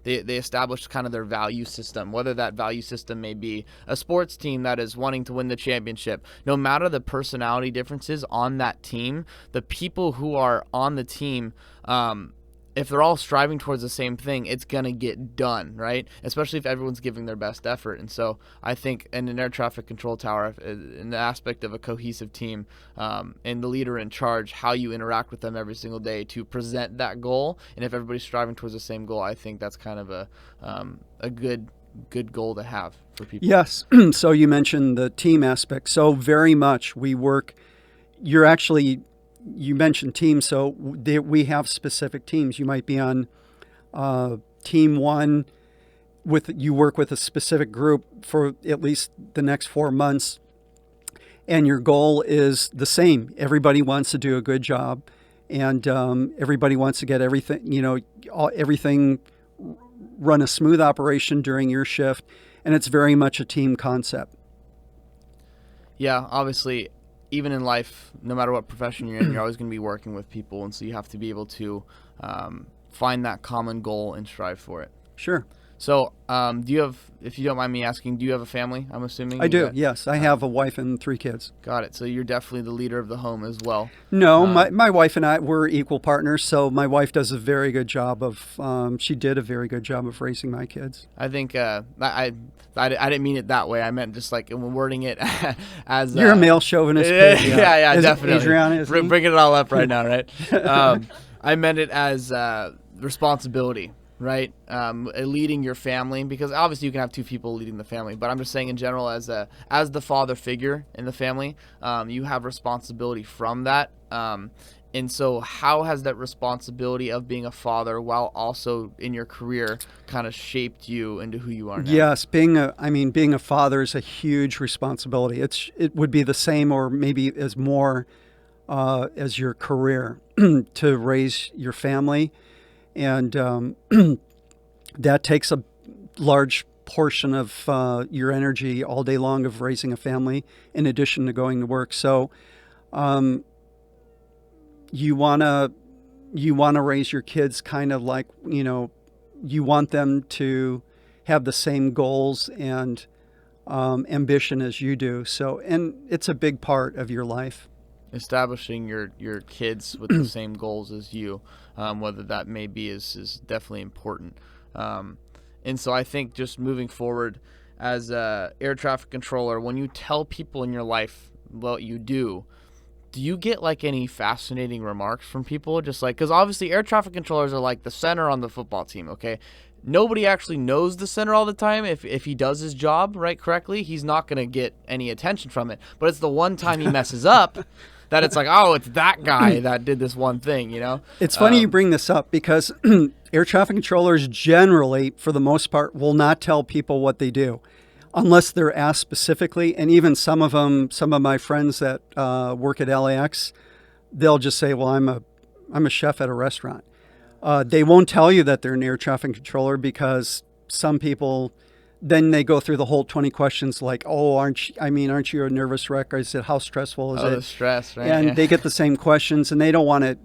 They establish kind of their value system, whether that value system may be a sports team that is wanting to win the championship. No matter the personality differences on that team, the people who are on the team, if they're all striving towards the same thing, it's going to get done, right? Especially if everyone's giving their best effort. And so I think in an air traffic control tower, in the aspect of a cohesive team, and the leader in charge, how you interact with them every single day to present that goal. And if everybody's striving towards the same goal, I think that's kind of a good goal to have for people. Yes. So you mentioned the team aspect. So very much we work, you mentioned teams, so we have specific teams. You might be on team one, you work with a specific group for at least the next 4 months, and your goal is the same. Everybody wants to do a good job, and everybody wants to get everything run a smooth operation during your shift, and it's very much a team concept. Yeah, obviously, even in life, no matter what profession you're in, you're always going to be working with people, and so you have to be able to find that common goal and strive for it. Sure. So, do you have, if you don't mind me asking, do you have a family, I'm assuming? I do, yes. I have a wife and 3 kids. Got it. So you're definitely the leader of the home as well. No, my wife and I, we're equal partners, so my wife does a very good job she did a very good job of raising my kids. I think, I didn't mean it that way. I meant just like when wording it as... You're a male chauvinist. Yeah, definitely. Adriana is Bring it all up right now, right? I meant it as responsibility. Right, leading your family, because obviously you can have 2 people leading the family, but I'm just saying in general, as the father figure in the family, you have responsibility from that. And so how has that responsibility of being a father while also in your career kind of shaped you into who you are now? Yes, being a father is a huge responsibility. It would be the same or maybe as more as your career to raise your family. And that takes a large portion of your energy all day long of raising a family in addition to going to work. So you want to raise your kids kind of like, you want them to have the same goals and ambition as you do. So, and it's a big part of your life. Establishing your kids with the same goals as you, whether that may be, is definitely important. And so I think just moving forward as a air traffic controller, when you tell people in your life what you do you get like any fascinating remarks from people? Just like, because obviously air traffic controllers are like the center on the football team, okay? Nobody actually knows the center all the time. If he does his job correctly, he's not going to get any attention from it. But it's the one time he messes up that it's like, oh, it's that guy that did this one thing, It's funny you bring this up because air traffic controllers generally, for the most part, will not tell people what they do unless they're asked specifically. And even some of my friends that work at LAX, they'll just say, well, I'm a chef at a restaurant. They won't tell you that they're an air traffic controller because some people, then they go through the whole 20 questions like, oh, aren't you a nervous wreck? Or is it, how stressful is it? The stress, right? And they get the same questions, and they don't want to,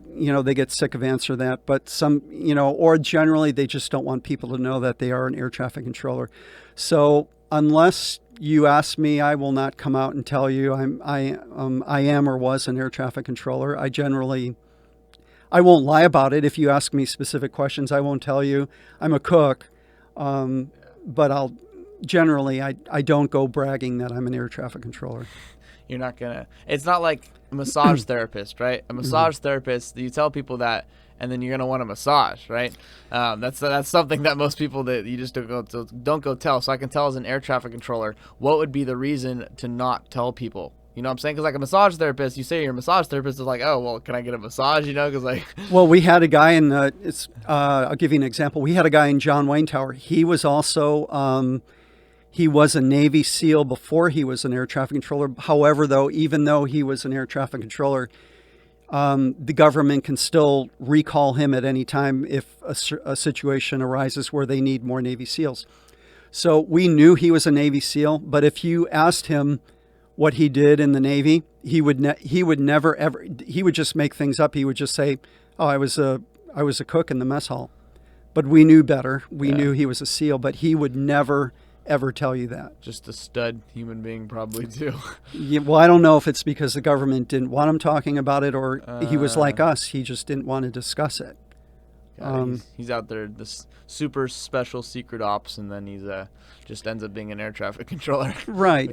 they get sick of answering that. But some, or generally they just don't want people to know that they are an air traffic controller. So unless you ask me, I will not come out and tell you I am or was an air traffic controller. I won't lie about it. If you ask me specific questions, I won't tell you. I'm a cook, but I don't go bragging that I'm an air traffic controller. You're not gonna. It's not like a massage therapist, right? A massage therapist, you tell people that, and then you're gonna want a massage, right? That's something that most people that you just don't go tell. So I can tell as an air traffic controller, what would be the reason to not tell people? You know what I'm saying? Because like a massage therapist, you say you're a massage therapist, is like, oh, well, can I get a massage? Because like. Well, we had a guy in I'll give you an example. We had a guy in John Wayne Tower. He was also he was a Navy SEAL before he was an air traffic controller. However, even though he was an air traffic controller, the government can still recall him at any time if a situation arises where they need more Navy SEALs. So we knew he was a Navy SEAL, but if you asked him what he did in the Navy, he would never ever, he would just make things up. He would just say, oh, I was a cook in the mess hall. But we knew better. We knew he was a SEAL, but he would never ever tell you that. Just a stud human being probably too. Yeah, well, I don't know if it's because the government didn't want him talking about it, or he was like us. He just didn't want to discuss it. He's out there, this super special secret ops, and then he's just ends up being an air traffic controller. Right.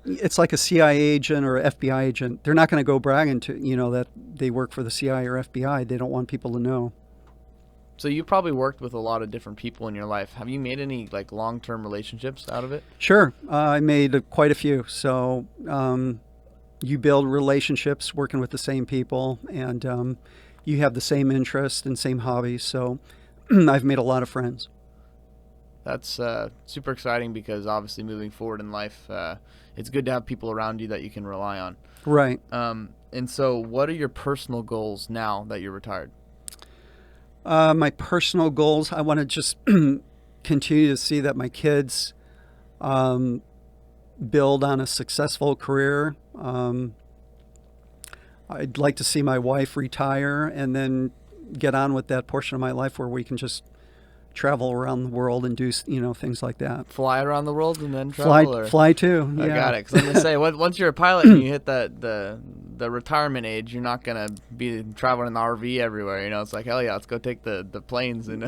It's like a CIA agent or FBI agent. They're not going to go bragging to, that they work for the CIA or FBI. They don't want people to know. So you probably worked with a lot of different people in your life. Have you made any like long-term relationships out of it? Sure. I made quite a few. So you build relationships working with the same people, and you have the same interests and same hobbies. So I've made a lot of friends. That's super exciting because obviously moving forward in life, it's good to have people around you that you can rely on. Right. And so what are your personal goals now that you're retired? My personal goals, I want to just continue to see that my kids build on a successful career. I'd like to see my wife retire and then get on with that portion of my life where we can just travel around the world and do things like that. Fly around the world and then travel? Fly too. Yeah. I got it. Because I'm going to say, once you're a pilot and you hit the retirement age, you're not going to be traveling in the RV everywhere. It's like, hell yeah, let's go take the planes and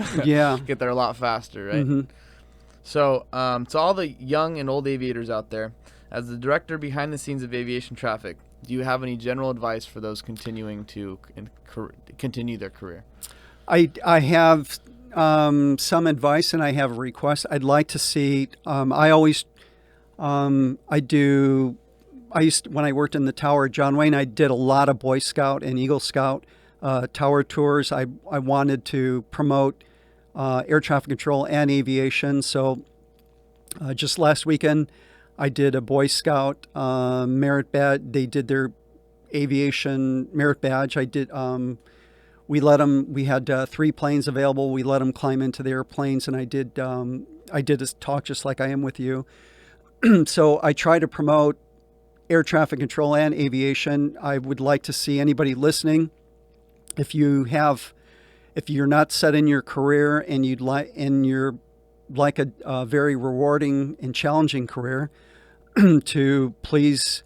get there a lot faster, right? Mm-hmm. So to all the young and old aviators out there, as the director behind the scenes of aviation traffic, do you have any general advice for those continuing to continue their career? I have some advice, and I have a request. I'd like to see, when I worked in the tower at John Wayne, I did a lot of Boy Scout and Eagle Scout tower tours. I wanted to promote air traffic control and aviation. So just last weekend, I did a Boy Scout merit badge. They did their aviation merit badge. We had 3 planes available. We let them climb into the airplanes, and I did a talk just like I am with you. So I try to promote air traffic control and aviation. I would like to see anybody listening, if you're not set in your career and you're like a very rewarding and challenging career, to please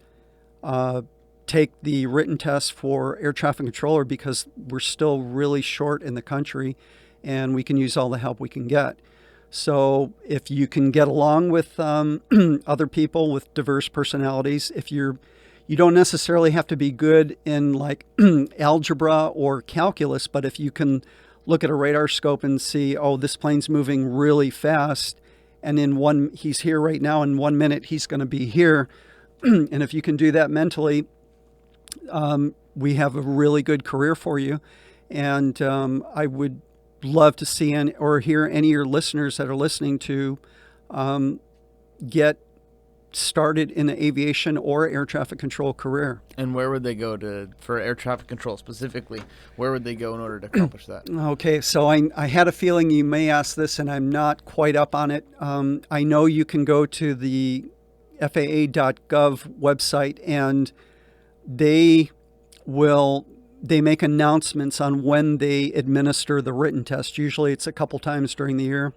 take the written test for air traffic controller, because we're still really short in the country and we can use all the help we can get. So if you can get along with other people with diverse personalities, you don't necessarily have to be good in like algebra or calculus, but if you can look at a radar scope and see, oh, this plane's moving really fast, and he's here right now, in 1 minute he's going to be here, and if you can do that mentally, we have a really good career for you. And I would love to see or hear any of your listeners that are listening to get started in the aviation or air traffic control career. And where would they go for air traffic control specifically? Where would they go in order to accomplish that? Okay, so I had a feeling you may ask this, and I'm not quite up on it. I know you can go to the FAA.gov website, and they make announcements on when they administer the written test. Usually it's a couple times during the year.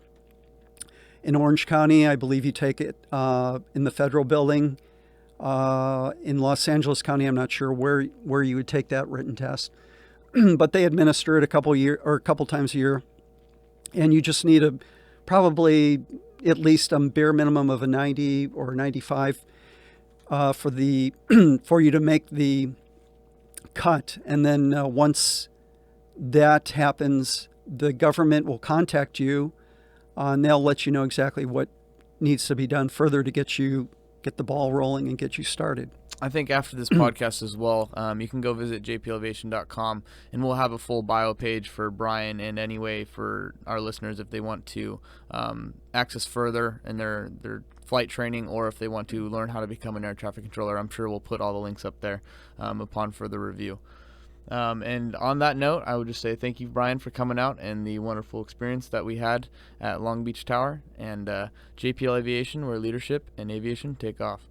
In Orange County, I believe you take it in the federal building. In Los Angeles County, I'm not sure where you would take that written test, but they administer it a couple times a year, and you just need probably at least a bare minimum of a 90 or 95 for you to make the cut. And then once that happens, the government will contact you, and they'll let you know exactly what needs to be done further to get the ball rolling and get you started. I think after this podcast as well, you can go visit JPLAviation.com, and we'll have a full bio page for Brian, and anyway for our listeners if they want to access further in their flight training, or if they want to learn how to become an air traffic controller. I'm sure we'll put all the links up there upon further review. And on that note, I would just say thank you, Brian, for coming out and the wonderful experience that we had at Long Beach Tower, and JPL Aviation, where leadership and aviation take off.